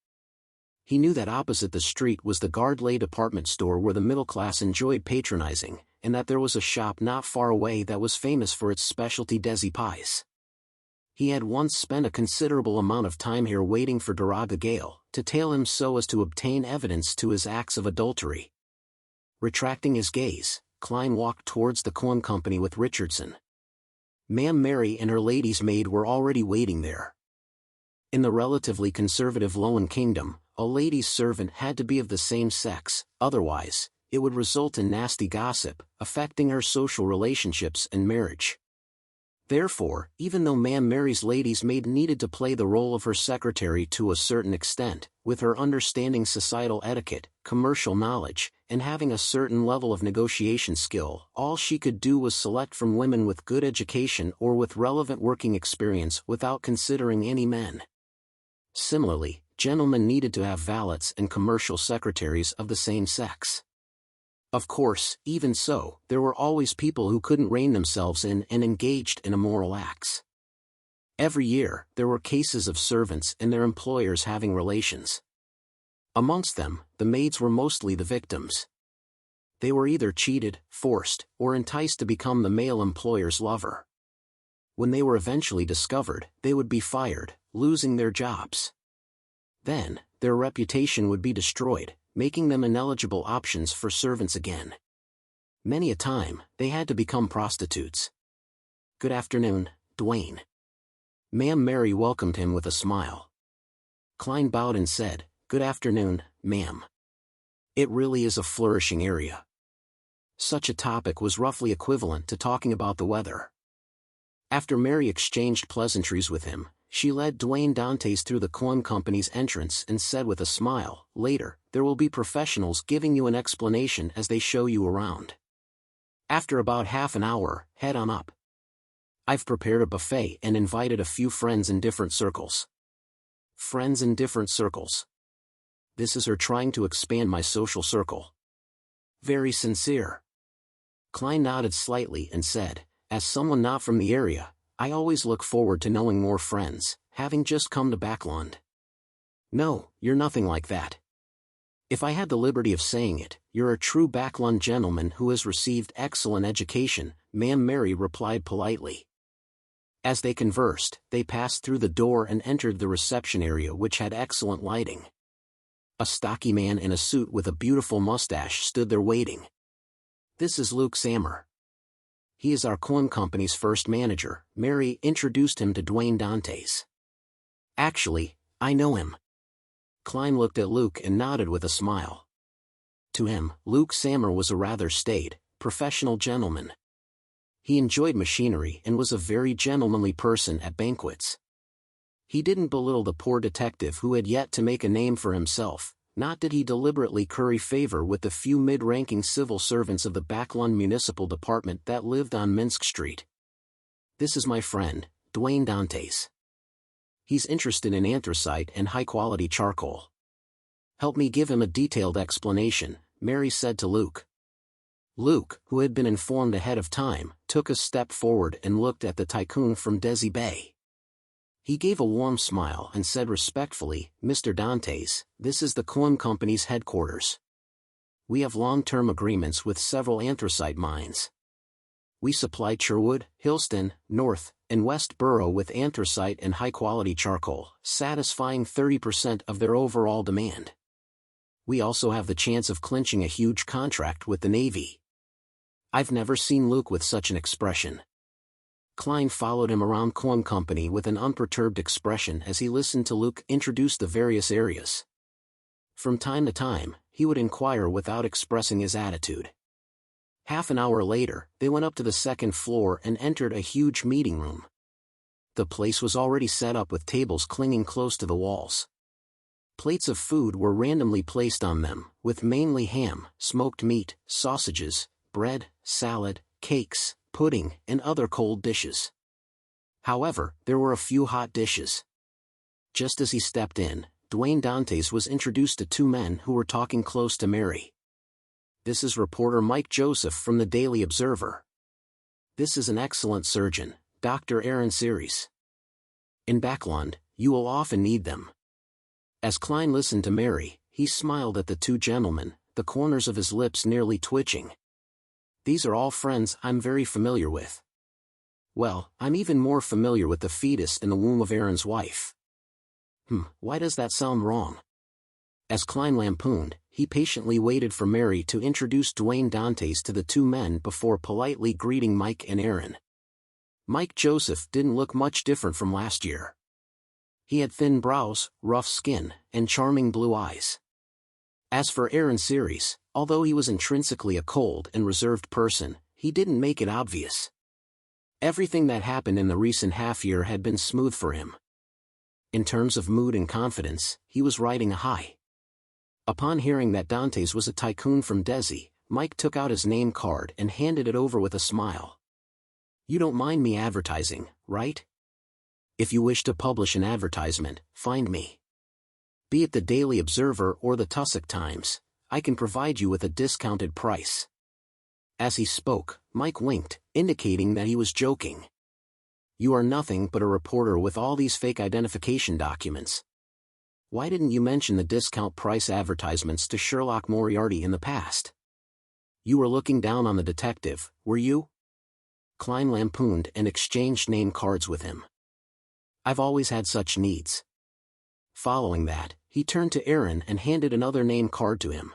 He knew that opposite the street was the Gardley department store where the middle class enjoyed patronizing, and that there was a shop not far away that was famous for its specialty desi pies. He had once spent a considerable amount of time here waiting for Daraga Gale to tail him so as to obtain evidence to his acts of adultery. Retracting his gaze, Klein walked towards the coin company with Richardson. Ma'am Mary and her lady's maid were already waiting there. In the relatively conservative Lowen Kingdom, a lady's servant had to be of the same sex, otherwise, it would result in nasty gossip, affecting her social relationships and marriage. Therefore, even though Ma'am Mary's lady's maid needed to play the role of her secretary to a certain extent, with her understanding societal etiquette, commercial knowledge, and having a certain level of negotiation skill, all she could do was select from women with good education or with relevant working experience without considering any men. Similarly, gentlemen needed to have valets and commercial secretaries of the same sex. Of course, even so, there were always people who couldn't rein themselves in and engaged in immoral acts. Every year, there were cases of servants and their employers having relations. Amongst them, the maids were mostly the victims. They were either cheated, forced, or enticed to become the male employer's lover. When they were eventually discovered, they would be fired, losing their jobs. Then, their reputation would be destroyed, making them ineligible options for servants again. Many a time, they had to become prostitutes. Good afternoon, Dwayne. Ma'am Mary welcomed him with a smile. Klein bowed and said, Good afternoon, ma'am. It really is a flourishing area. Such a topic was roughly equivalent to talking about the weather. After Mary exchanged pleasantries with him, she led Dwayne Dantes through the coin company's entrance and said with a smile, Later, there will be professionals giving you an explanation as they show you around. After about half an hour, head on up. I've prepared a buffet and invited a few friends in different circles. Friends in different circles. This is her trying to expand my social circle. Very sincere. Klein nodded slightly and said, As someone not from the area, I always look forward to knowing more friends, having just come to Backlund. No, you're nothing like that. If I had the liberty of saying it, you're a true Backlund gentleman who has received excellent education, Ma'am Mary replied politely. As they conversed, they passed through the door and entered the reception area, which had excellent lighting. A stocky man in a suit with a beautiful mustache stood there waiting. This is Luke Sammer. He is our coin company's first manager. Mary introduced him to Dwayne Dantes. Actually, I know him. Klein looked at Luke and nodded with a smile. To him, Luke Sammer was a rather staid, professional gentleman. He enjoyed machinery and was a very gentlemanly person at banquets. He didn't belittle the poor detective who had yet to make a name for himself, nor did he deliberately curry favor with the few mid-ranking civil servants of the Backlund Municipal Department that lived on Minsk Street. This is my friend, Dwayne Dantes. He's interested in anthracite and high-quality charcoal. Help me give him a detailed explanation, Mary said to Luke. Luke, who had been informed ahead of time, took a step forward and looked at the tycoon from Desi Bay. He gave a warm smile and said respectfully, Mr. Dantes, this is the coin company's headquarters. We have long-term agreements with several anthracite mines. We supply Sherwood, Hillston, North, and West Borough with anthracite and high-quality charcoal, satisfying 30% of their overall demand. We also have the chance of clinching a huge contract with the Navy. I've never seen Luke with such an expression. Klein followed him around Coin Company with an unperturbed expression as he listened to Luke introduce the various areas. From time to time, he would inquire without expressing his attitude. Half an hour later, they went up to the second floor and entered a huge meeting room. The place was already set up with tables clinging close to the walls. Plates of food were randomly placed on them, with mainly ham, smoked meat, sausages, bread, salad, cakes, pudding, and other cold dishes. However, there were a few hot dishes. Just as he stepped in, Dwayne Dantes was introduced to two men who were talking close to Mary. This is reporter Mike Joseph from the Daily Observer. This is an excellent surgeon, Dr. Aaron Series. In Backlund, you will often need them. As Klein listened to Mary, he smiled at the two gentlemen, the corners of his lips nearly twitching. These are all friends I'm very familiar with. Well, I'm even more familiar with the fetus in the womb of Aaron's wife. Why does that sound wrong? As Klein lampooned, he patiently waited for Mary to introduce Dwayne Dantes to the two men before politely greeting Mike and Aaron. Mike Joseph didn't look much different from last year. He had thin brows, rough skin, and charming blue eyes. As for Aaron Series, although he was intrinsically a cold and reserved person, he didn't make it obvious. Everything that happened in the recent half-year had been smooth for him. In terms of mood and confidence, he was riding a high. Upon hearing that Dantes was a tycoon from Desi, Mike took out his name card and handed it over with a smile. You don't mind me advertising, right? If you wish to publish an advertisement, find me. Be it the Daily Observer or the Tussock Times, I can provide you with a discounted price. As he spoke, Mike winked, indicating that he was joking. You are nothing but a reporter with all these fake identification documents. Why didn't you mention the discount price advertisements to Sherlock Moriarty in the past? You were looking down on the detective, were you? Klein lampooned and exchanged name cards with him. I've always had such needs. Following that, he turned to Aaron and handed another name card to him.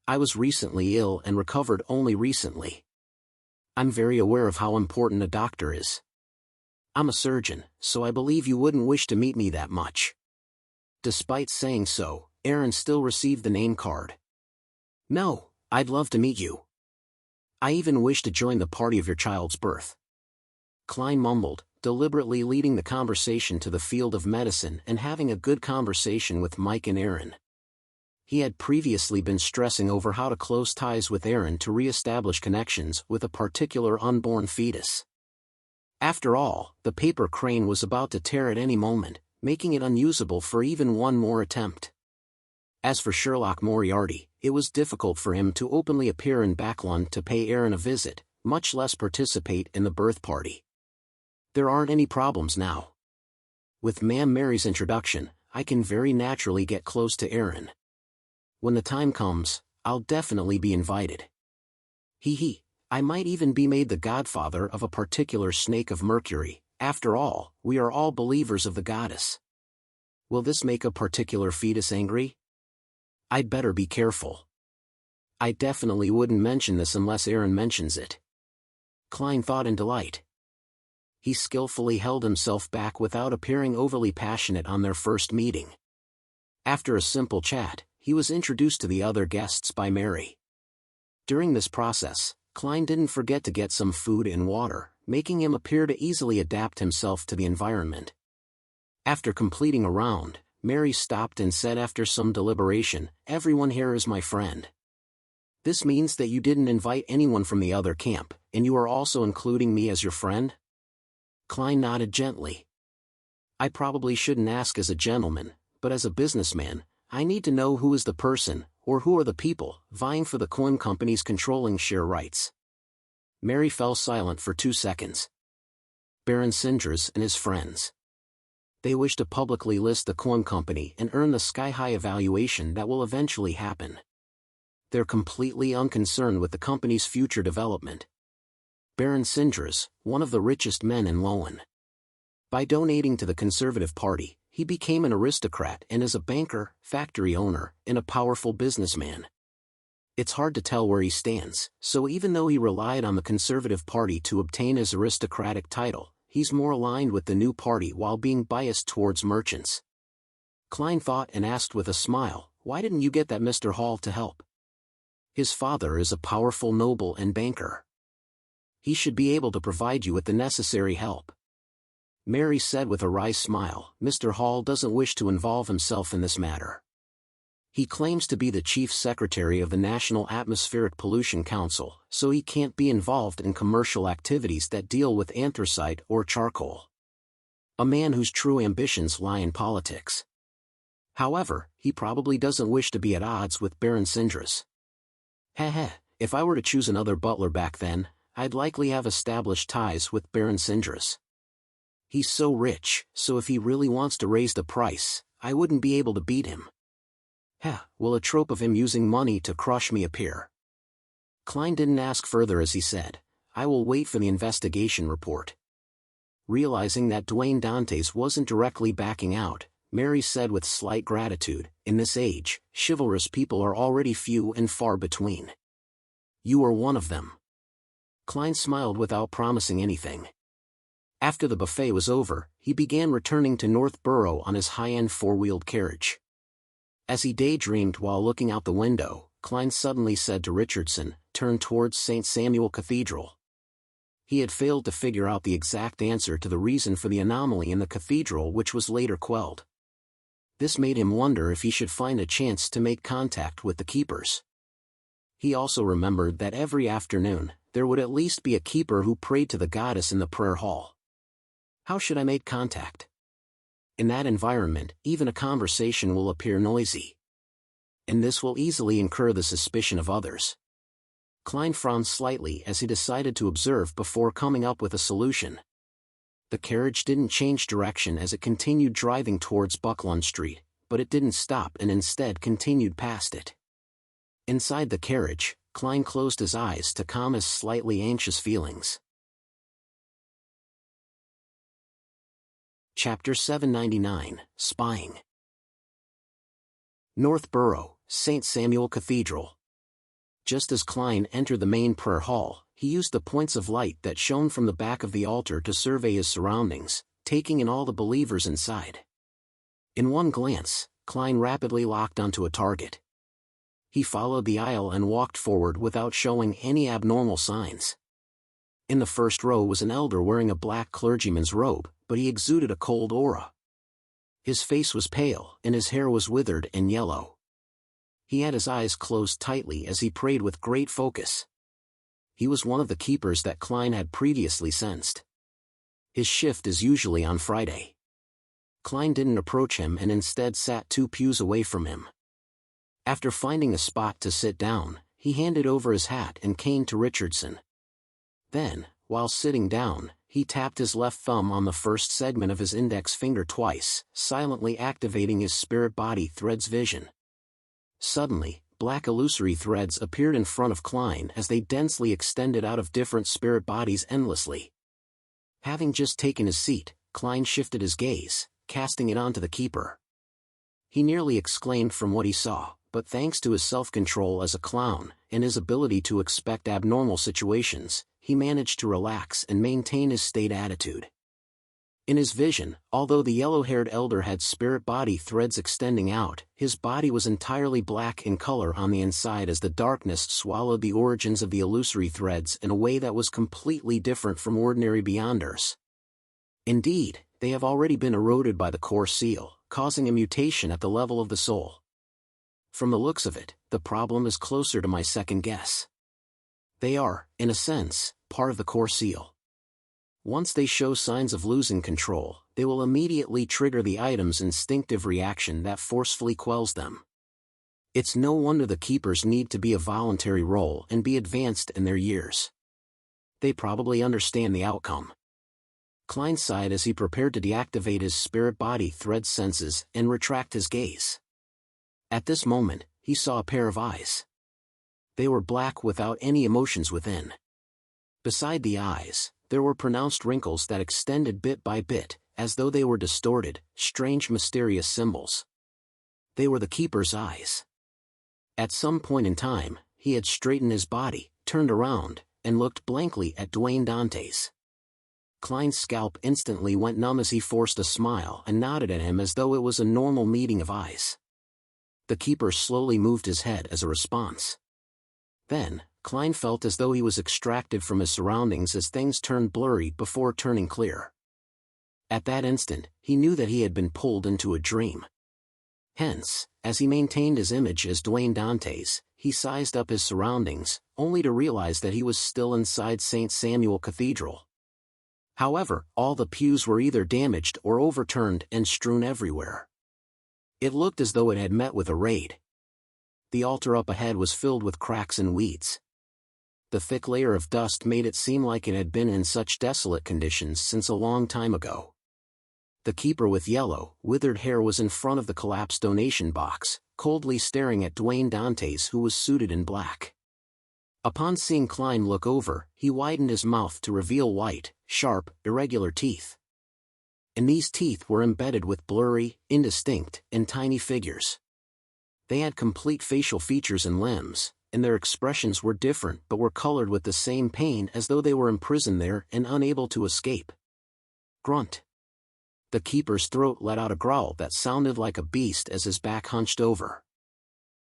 I was recently ill and recovered only recently. I'm very aware of how important a doctor is. I'm a surgeon, so I believe you wouldn't wish to meet me that much. Despite saying so, Aaron still received the name card. No, I'd love to meet you. I even wish to join the party of your child's birth. Klein mumbled, deliberately leading the conversation to the field of medicine and having a good conversation with Mike and Aaron. He had previously been stressing over how to close ties with Aaron to re-establish connections with a particular unborn fetus. After all, the paper crane was about to tear at any moment, making it unusable for even one more attempt. As for Sherlock Moriarty, it was difficult for him to openly appear in Backlund to pay Aaron a visit, much less participate in the birth party. There aren't any problems now. With Ma'am Mary's introduction, I can very naturally get close to Aaron. When the time comes, I'll definitely be invited. I might even be made the godfather of a particular snake of Mercury. After all, we are all believers of the goddess. Will this make a particular fetus angry? I'd better be careful. I definitely wouldn't mention this unless Aaron mentions it. Klein thought in delight. He skillfully held himself back without appearing overly passionate on their first meeting. After a simple chat, he was introduced to the other guests by Mary. During this process, Klein didn't forget to get some food and water, making him appear to easily adapt himself to the environment. After completing a round, Mary stopped and said after some deliberation, "Everyone here is my friend. This means that you didn't invite anyone from the other camp, and you are also including me as your friend?" Klein nodded gently. "I probably shouldn't ask as a gentleman, but as a businessman, I need to know who is the person, or who are the people, vying for the coin company's controlling share rights." Mary fell silent for 2 seconds. Baron Sindras and his friends. They wish to publicly list the coin company and earn the sky-high evaluation that will eventually happen. They're completely unconcerned with the company's future development. Baron Sindras, one of the richest men in Lowen. By donating to the Conservative Party, he became an aristocrat and is a banker, factory owner, and a powerful businessman. It's hard to tell where he stands, so even though he relied on the Conservative Party to obtain his aristocratic title, he's more aligned with the new party while being biased towards merchants. Klein thought and asked with a smile, "Why didn't you get that Mr. Hall to help? His father is a powerful noble and banker. He should be able to provide you with the necessary help." Mary said with a wry smile, "Mr. Hall doesn't wish to involve himself in this matter. He claims to be the chief secretary of the National Atmospheric Pollution Council, so he can't be involved in commercial activities that deal with anthracite or charcoal. A man whose true ambitions lie in politics. However, he probably doesn't wish to be at odds with Baron Sindras. If I were to choose another butler back then, I'd likely have established ties with Baron Sindras. He's so rich, so if he really wants to raise the price, I wouldn't be able to beat him. Will a trope of him using money to crush me appear?" Klein didn't ask further as he said, "I will wait for the investigation report." Realizing that Dwayne Dantes wasn't directly backing out, Mary said with slight gratitude, "In this age, chivalrous people are already few and far between. You are one of them." Klein smiled without promising anything. After the buffet was over, he began returning to Northborough on his high-end four-wheeled carriage. As he daydreamed while looking out the window, Klein suddenly said to Richardson, "Turn towards St. Samuel Cathedral." He had failed to figure out the exact answer to the reason for the anomaly in the cathedral, which was later quelled. This made him wonder if he should find a chance to make contact with the keepers. He also remembered that every afternoon, there would at least be a keeper who prayed to the goddess in the prayer hall. How should I make contact? In that environment, even a conversation will appear noisy. And this will easily incur the suspicion of others. Klein frowned slightly as he decided to observe before coming up with a solution. The carriage didn't change direction as it continued driving towards Buckland Street, but it didn't stop and instead continued past it. Inside the carriage, Klein closed his eyes to calm his slightly anxious feelings. Chapter 799, Spying. Northborough, St. Samuel Cathedral. Just as Klein entered the main prayer hall, he used the points of light that shone from the back of the altar to survey his surroundings, taking in all the believers inside. In one glance, Klein rapidly locked onto a target. He followed the aisle and walked forward without showing any abnormal signs. In the first row was an elder wearing a black clergyman's robe, but he exuded a cold aura. His face was pale, and his hair was withered and yellow. He had his eyes closed tightly as he prayed with great focus. He was one of the keepers that Klein had previously sensed. His shift is usually on Friday. Klein didn't approach him and instead sat 2 pews away from him. After finding a spot to sit down, he handed over his hat and cane to Richardson. Then, while sitting down, he tapped his left thumb on the first segment of his index finger twice, silently activating his spirit body thread's vision. Suddenly, black illusory threads appeared in front of Klein as they densely extended out of different spirit bodies endlessly. Having just taken his seat, Klein shifted his gaze, casting it onto the keeper. He nearly exclaimed from what he saw, but thanks to his self-control as a clown, and his ability to expect abnormal situations, he managed to relax and maintain his staid attitude. In his vision, although the yellow-haired elder had spirit body threads extending out, his body was entirely black in color on the inside as the darkness swallowed the origins of the illusory threads in a way that was completely different from ordinary Beyonders. Indeed, they have already been eroded by the core seal, causing a mutation at the level of the soul. From the looks of it, the problem is closer to my second guess. They are, in a sense, part of the core seal. Once they show signs of losing control, they will immediately trigger the item's instinctive reaction that forcefully quells them. It's no wonder the keepers need to be a voluntary role and be advanced in their years. They probably understand the outcome. Klein sighed as he prepared to deactivate his spirit body thread senses and retract his gaze. At this moment, he saw a pair of eyes. They were black without any emotions within. Beside the eyes, there were pronounced wrinkles that extended bit by bit, as though they were distorted, strange mysterious symbols. They were the keeper's eyes. At some point in time, he had straightened his body, turned around, and looked blankly at Dwayne Dante's. Klein's scalp instantly went numb as he forced a smile and nodded at him as though it was a normal meeting of eyes. The keeper slowly moved his head as a response. Then, Klein felt as though he was extracted from his surroundings as things turned blurry before turning clear. At that instant, he knew that he had been pulled into a dream. Hence, as he maintained his image as Dwayne Dante's, he sized up his surroundings, only to realize that he was still inside St. Samuel Cathedral. However, all the pews were either damaged or overturned and strewn everywhere. It looked as though it had met with a raid. The altar up ahead was filled with cracks and weeds. The thick layer of dust made it seem like it had been in such desolate conditions since a long time ago. The keeper with yellow, withered hair was in front of the collapsed donation box, coldly staring at Dwayne Dante's, who was suited in black. Upon seeing Klein look over, he widened his mouth to reveal white, sharp, irregular teeth. And these teeth were embedded with blurry, indistinct, and tiny figures. They had complete facial features and limbs, and their expressions were different but were colored with the same pain as though they were imprisoned there and unable to escape. Grunt. The keeper's throat let out a growl that sounded like a beast as his back hunched over.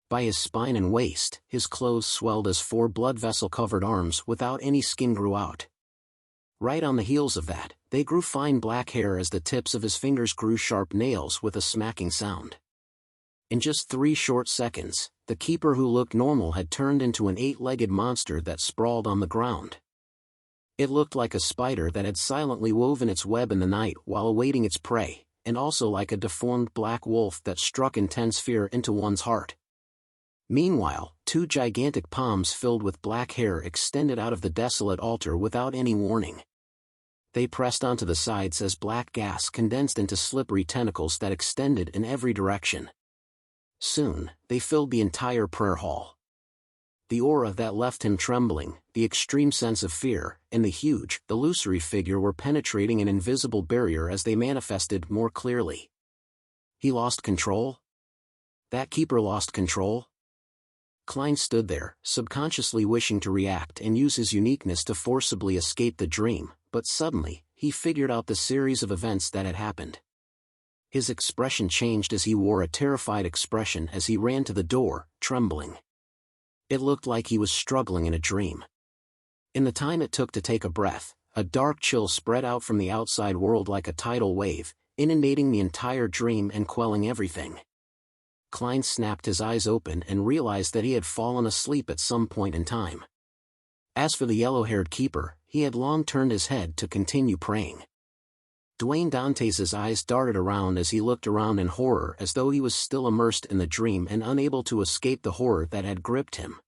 By his spine and waist, his clothes swelled as 4 blood vessel-covered arms without any skin grew out. Right on the heels of that, they grew fine black hair as the tips of his fingers grew sharp nails with a smacking sound. In just 3 short seconds, the keeper who looked normal had turned into an 8-legged monster that sprawled on the ground. It looked like a spider that had silently woven its web in the night while awaiting its prey, and also like a deformed black wolf that struck intense fear into one's heart. Meanwhile, 2 gigantic palms filled with black hair extended out of the desolate altar without any warning. They pressed onto the sides as black gas condensed into slippery tentacles that extended in every direction. Soon, they filled the entire prayer hall. The aura that left him trembling, the extreme sense of fear, and the huge, illusory figure were penetrating an invisible barrier as they manifested more clearly. He lost control? That keeper lost control? Klein stood there, subconsciously wishing to react and use his uniqueness to forcibly escape the dream, but suddenly, he figured out the series of events that had happened. His expression changed as he wore a terrified expression as he ran to the door, trembling. It looked like he was struggling in a dream. In the time it took to take a breath, a dark chill spread out from the outside world like a tidal wave, inundating the entire dream and quelling everything. Klein snapped his eyes open and realized that he had fallen asleep at some point in time. As for the yellow-haired keeper, he had long turned his head to continue praying. Dwayne Dante's eyes darted around as he looked around in horror as though he was still immersed in the dream and unable to escape the horror that had gripped him.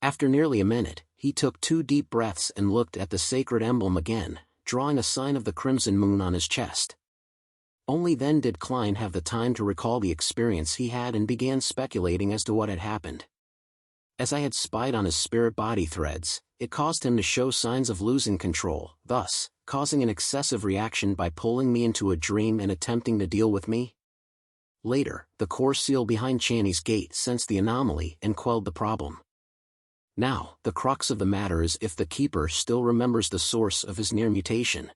After nearly a minute, he took 2 deep breaths and looked at the sacred emblem again, drawing a sign of the crimson moon on his chest. Only then did Klein have the time to recall the experience he had and began speculating as to what had happened. As I had spied on his spirit body threads, it caused him to show signs of losing control, thus, causing an excessive reaction by pulling me into a dream and attempting to deal with me. Later, the core seal behind Channy's gate sensed the anomaly and quelled the problem. Now, the crux of the matter is if the Keeper still remembers the source of his near mutation.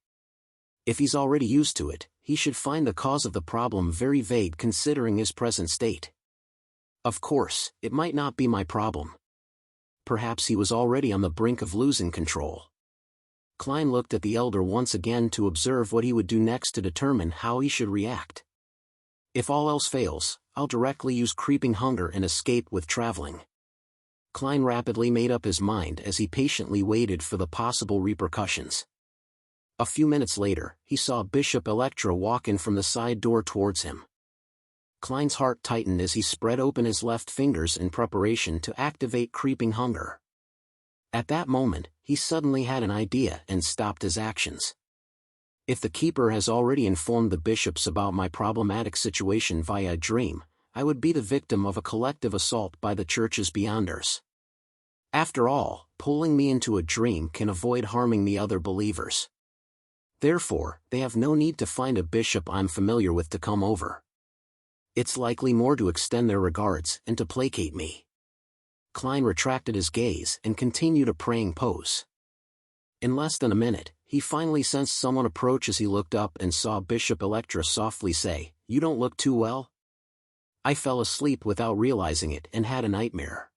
If he's already used to it, he should find the cause of the problem very vague considering his present state. Of course, it might not be my problem. Perhaps he was already on the brink of losing control. Klein looked at the elder once again to observe what he would do next to determine how he should react. If all else fails, I'll directly use creeping hunger and escape with traveling. Klein rapidly made up his mind as he patiently waited for the possible repercussions. A few minutes later, he saw Bishop Electra walk in from the side door towards him. Klein's heart tightened as he spread open his left fingers in preparation to activate creeping hunger. At that moment, he suddenly had an idea and stopped his actions. If the Keeper has already informed the bishops about my problematic situation via a dream, I would be the victim of a collective assault by the Church's Beyonders. After all, pulling me into a dream can avoid harming the other believers. Therefore, they have no need to find a bishop I'm familiar with to come over. It's likely more to extend their regards and to placate me. Klein retracted his gaze and continued a praying pose. In less than a minute, he finally sensed someone approach as he looked up and saw Bishop Electra softly say, "You don't look too well?" I fell asleep without realizing it and had a nightmare.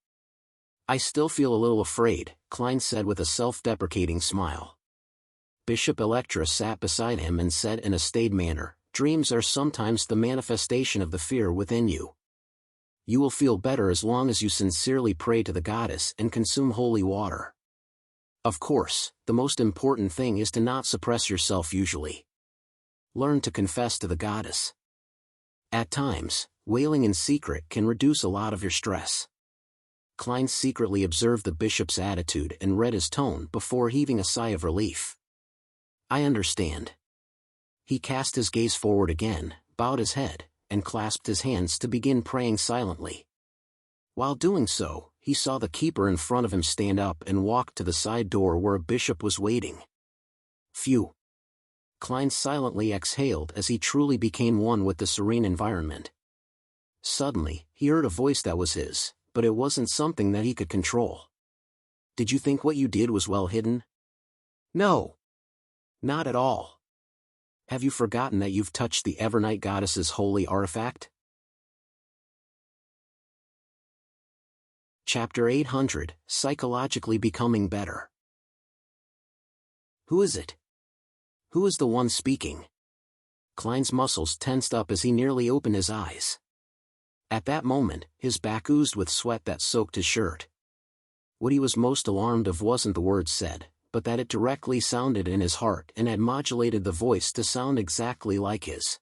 I still feel a little afraid, Klein said with a self-deprecating smile. Bishop Electra sat beside him and said in a staid manner, "Dreams are sometimes the manifestation of the fear within you. You will feel better as long as you sincerely pray to the goddess and consume holy water. Of course, the most important thing is to not suppress yourself usually. Learn to confess to the goddess. At times, wailing in secret can reduce a lot of your stress." Klein secretly observed the bishop's attitude and read his tone before heaving a sigh of relief. "I understand." He cast his gaze forward again, bowed his head, and clasped his hands to begin praying silently. While doing so, he saw the Keeper in front of him stand up and walk to the side door where a bishop was waiting. Phew! Klein silently exhaled as he truly became one with the serene environment. Suddenly, he heard a voice that was his, but it wasn't something that he could control. "Did you think what you did was well hidden?" "No. Not at all. Have you forgotten that you've touched the Evernight Goddess's holy artifact?" Chapter 800, Psychologically Becoming Better. Who is it? Who is the one speaking? Klein's muscles tensed up as he nearly opened his eyes. At that moment, his back oozed with sweat that soaked his shirt. What he was most alarmed of wasn't the words said, but that it directly sounded in his heart and had modulated the voice to sound exactly like his.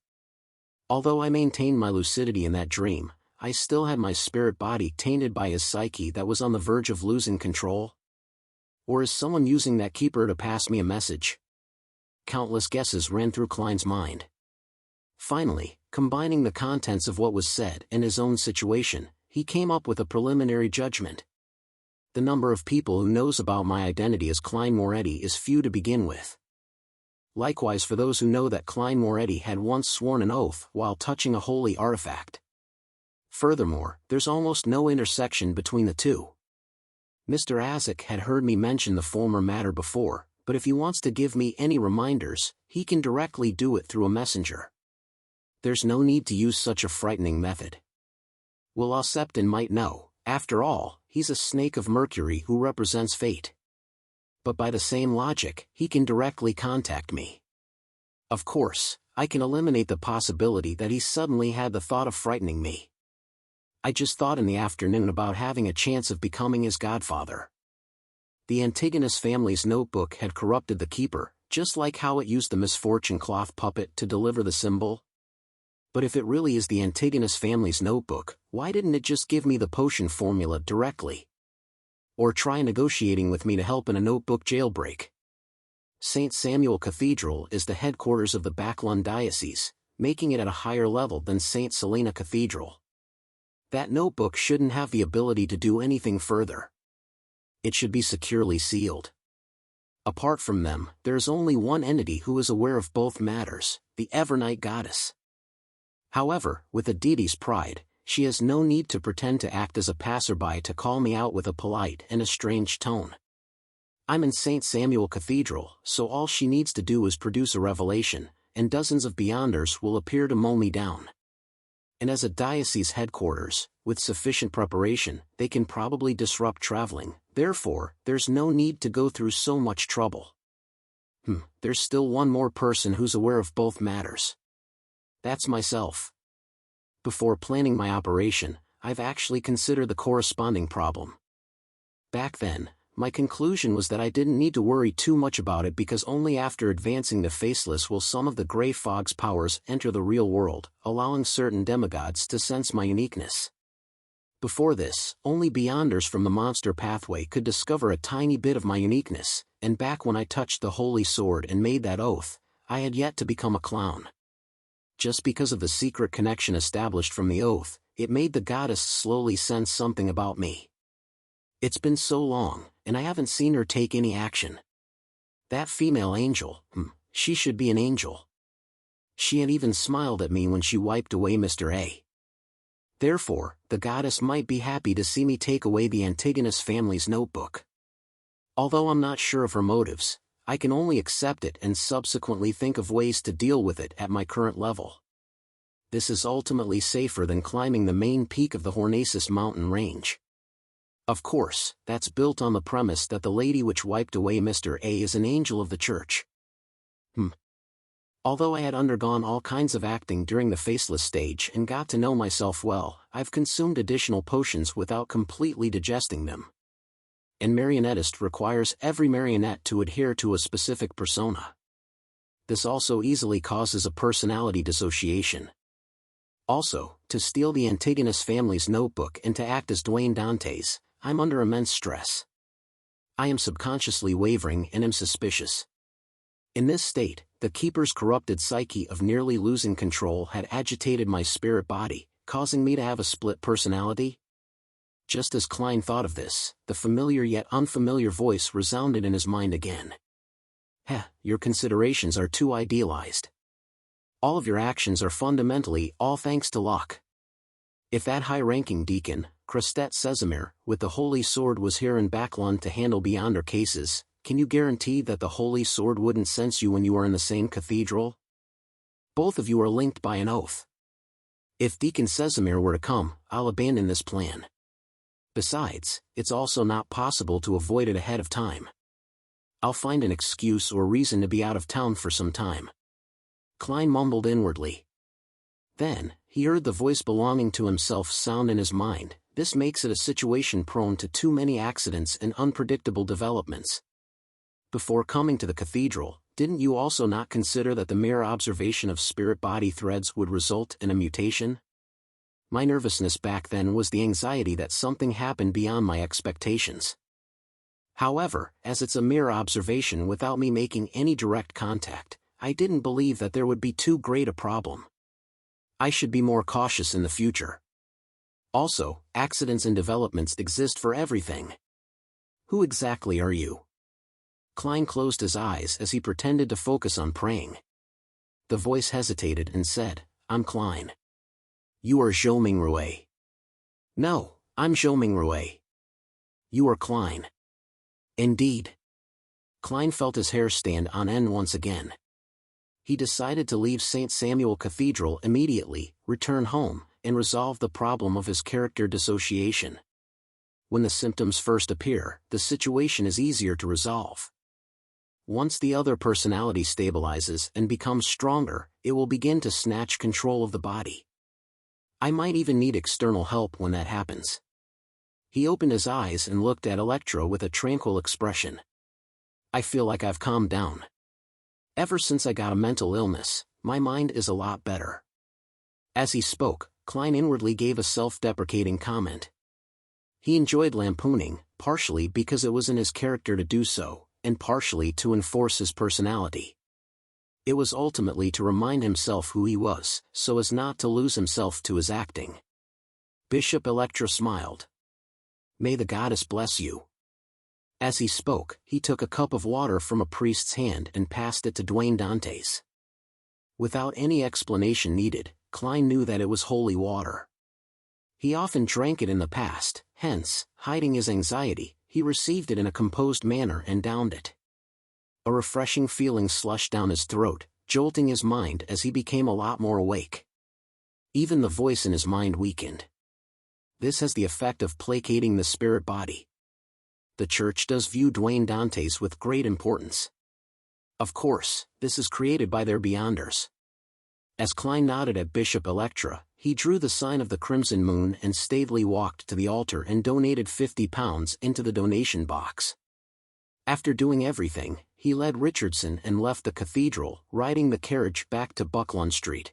Although I maintained my lucidity in that dream, I still had my spirit body tainted by his psyche that was on the verge of losing control. Or is someone using that Keeper to pass me a message? Countless guesses ran through Klein's mind. Finally, combining the contents of what was said and his own situation, he came up with a preliminary judgment. The number of people who knows about my identity as Klein Moretti is few to begin with. Likewise for those who know that Klein Moretti had once sworn an oath while touching a holy artifact. Furthermore, there's almost no intersection between the two. Mr. Azek had heard me mention the former matter before, but if he wants to give me any reminders, he can directly do it through a messenger. There's no need to use such a frightening method. Well, Oseptin might know, after all, he's a snake of Mercury who represents fate. But by the same logic, he can directly contact me. Of course, I can eliminate the possibility that he suddenly had the thought of frightening me. I just thought in the afternoon about having a chance of becoming his godfather. The Antigonus family's notebook had corrupted the Keeper, just like how it used the misfortune cloth puppet to deliver the symbol. But if it really is the Antigonus family's notebook, why didn't it just give me the potion formula directly? Or try negotiating with me to help in a notebook jailbreak? St. Samuel Cathedral is the headquarters of the Backlund Diocese, making it at a higher level than St. Selena Cathedral. That notebook shouldn't have the ability to do anything further. It should be securely sealed. Apart from them, there is only one entity who is aware of both matters, the Evernight Goddess. However, with the deity's pride, she has no need to pretend to act as a passerby to call me out with a polite and estranged tone. I'm in St. Samuel Cathedral, so all she needs to do is produce a revelation, and dozens of beyonders will appear to mow me down. And as a diocese headquarters, with sufficient preparation, they can probably disrupt traveling, therefore, there's no need to go through so much trouble. There's still one more person who's aware of both matters. That's myself. Before planning my operation, I've actually considered the corresponding problem. Back then, my conclusion was that I didn't need to worry too much about it because only after advancing the Faceless will some of the Grey Fog's powers enter the real world, allowing certain demigods to sense my uniqueness. Before this, only Beyonders from the monster pathway could discover a tiny bit of my uniqueness, and back when I touched the Holy Sword and made that oath, I had yet to become a clown. Just because of the secret connection established from the oath, it made the goddess slowly sense something about me. It's been so long, and I haven't seen her take any action. That female angel, she should be an angel. She had even smiled at me when she wiped away Mr. A. Therefore, the goddess might be happy to see me take away the Antigonus family's notebook. Although I'm not sure of her motives, I can only accept it and subsequently think of ways to deal with it at my current level. This is ultimately safer than climbing the main peak of the Hornacis mountain range. Of course, that's built on the premise that the lady which wiped away Mr. A is an angel of the church. Although I had undergone all kinds of acting during the Faceless stage and got to know myself well, I've consumed additional potions without completely digesting them. And marionettist requires every marionette to adhere to a specific persona. This also easily causes a personality dissociation. Also, to steal the Antigonus family's notebook and to act as Dwayne Dante's, I'm under immense stress. I am subconsciously wavering and am suspicious. In this state, the Keeper's corrupted psyche of nearly losing control had agitated my spirit body, causing me to have a split personality. Just as Klein thought of this, the familiar yet unfamiliar voice resounded in his mind again. Your considerations are too idealized. All of your actions are fundamentally all thanks to luck. If that high-ranking deacon, Crestet Sesamir, with the Holy Sword was here in Backlund to handle Beyonder cases, can you guarantee that the Holy Sword wouldn't sense you when you are in the same cathedral? Both of you are linked by an oath. If Deacon Sesamir were to come, I'll abandon this plan. Besides, it's also not possible to avoid it ahead of time. I'll find an excuse or reason to be out of town for some time. Klein mumbled inwardly. Then, he heard the voice belonging to himself sound in his mind. This makes it a situation prone to too many accidents and unpredictable developments. Before coming to the cathedral, didn't you also not consider that the mere observation of spirit-body threads would result in a mutation? My nervousness back then was the anxiety that something happened beyond my expectations. However, as it's a mere observation without me making any direct contact, I didn't believe that there would be too great a problem. I should be more cautious in the future. Also, accidents and developments exist for everything. Who exactly are you? Klein closed his eyes as he pretended to focus on praying. The voice hesitated and said, I'm Klein. You are Zhou Mingrui. No, I'm Zhou Mingrui. You are Klein. Indeed. Klein felt his hair stand on end once again. He decided to leave St. Samuel Cathedral immediately, return home, and resolve the problem of his character dissociation. When the symptoms first appear, the situation is easier to resolve. Once the other personality stabilizes and becomes stronger, it will begin to snatch control of the body. I might even need external help when that happens. He opened his eyes and looked at Electro with a tranquil expression. I feel like I've calmed down. Ever since I got a mental illness, my mind is a lot better. As he spoke, Klein inwardly gave a self-deprecating comment. He enjoyed lampooning, partially because it was in his character to do so, and partially to enforce his personality. It was ultimately to remind himself who he was, so as not to lose himself to his acting. Bishop Electra smiled. "May the goddess bless you." As he spoke, he took a cup of water from a priest's hand and passed it to Dwayne Dante's. Without any explanation needed, Klein knew that it was holy water. He often drank it in the past, hence, hiding his anxiety, he received it in a composed manner and downed it. A refreshing feeling slushed down his throat, jolting his mind as he became a lot more awake. Even the voice in his mind weakened. This has the effect of placating the spirit body. The Church does view Dwayne Dante's with great importance. Of course, this is created by their beyonders. As Klein nodded at Bishop Electra, he drew the sign of the Crimson Moon and stately walked to the altar and donated £50 into the donation box. After doing everything, he led Richardson and left the cathedral, riding the carriage back to Buckland Street.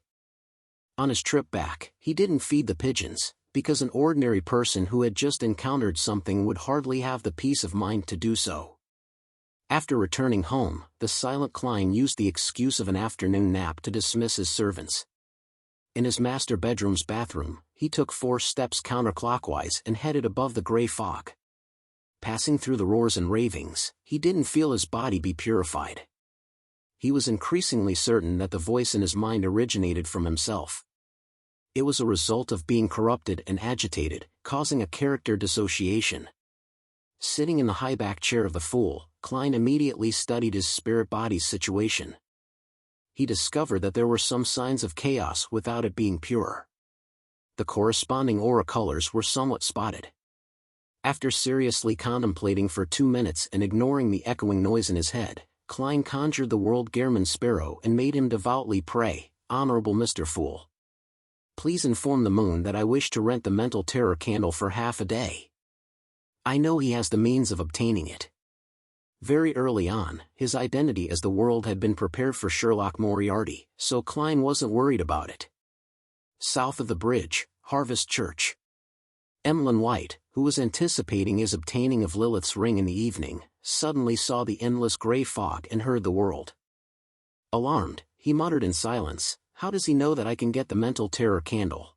On his trip back, he didn't feed the pigeons, because an ordinary person who had just encountered something would hardly have the peace of mind to do so. After returning home, the silent Klein used the excuse of an afternoon nap to dismiss his servants. In his master bedroom's bathroom, he took 4 steps counterclockwise and headed above the gray fog. Passing through the roars and ravings, he didn't feel his body be purified. He was increasingly certain that the voice in his mind originated from himself. It was a result of being corrupted and agitated, causing a character dissociation. Sitting in the high-back chair of the fool, Klein immediately studied his spirit body's situation. He discovered that there were some signs of chaos without it being pure. The corresponding aura colors were somewhat spotted. After seriously contemplating for 2 minutes and ignoring the echoing noise in his head, Klein conjured the world Gehrman Sparrow and made him devoutly pray, "Honorable Mr. Fool, please inform the moon that I wish to rent the mental terror candle for half a day. I know he has the means of obtaining it." Very early on, his identity as the world had been prepared for Sherlock Moriarty, so Klein wasn't worried about it. South of the bridge, Harvest Church. Emlyn White, who was anticipating his obtaining of Lilith's ring in the evening, suddenly saw the endless gray fog and heard the world. Alarmed, he muttered in silence, "How does he know that I can get the mental terror candle?"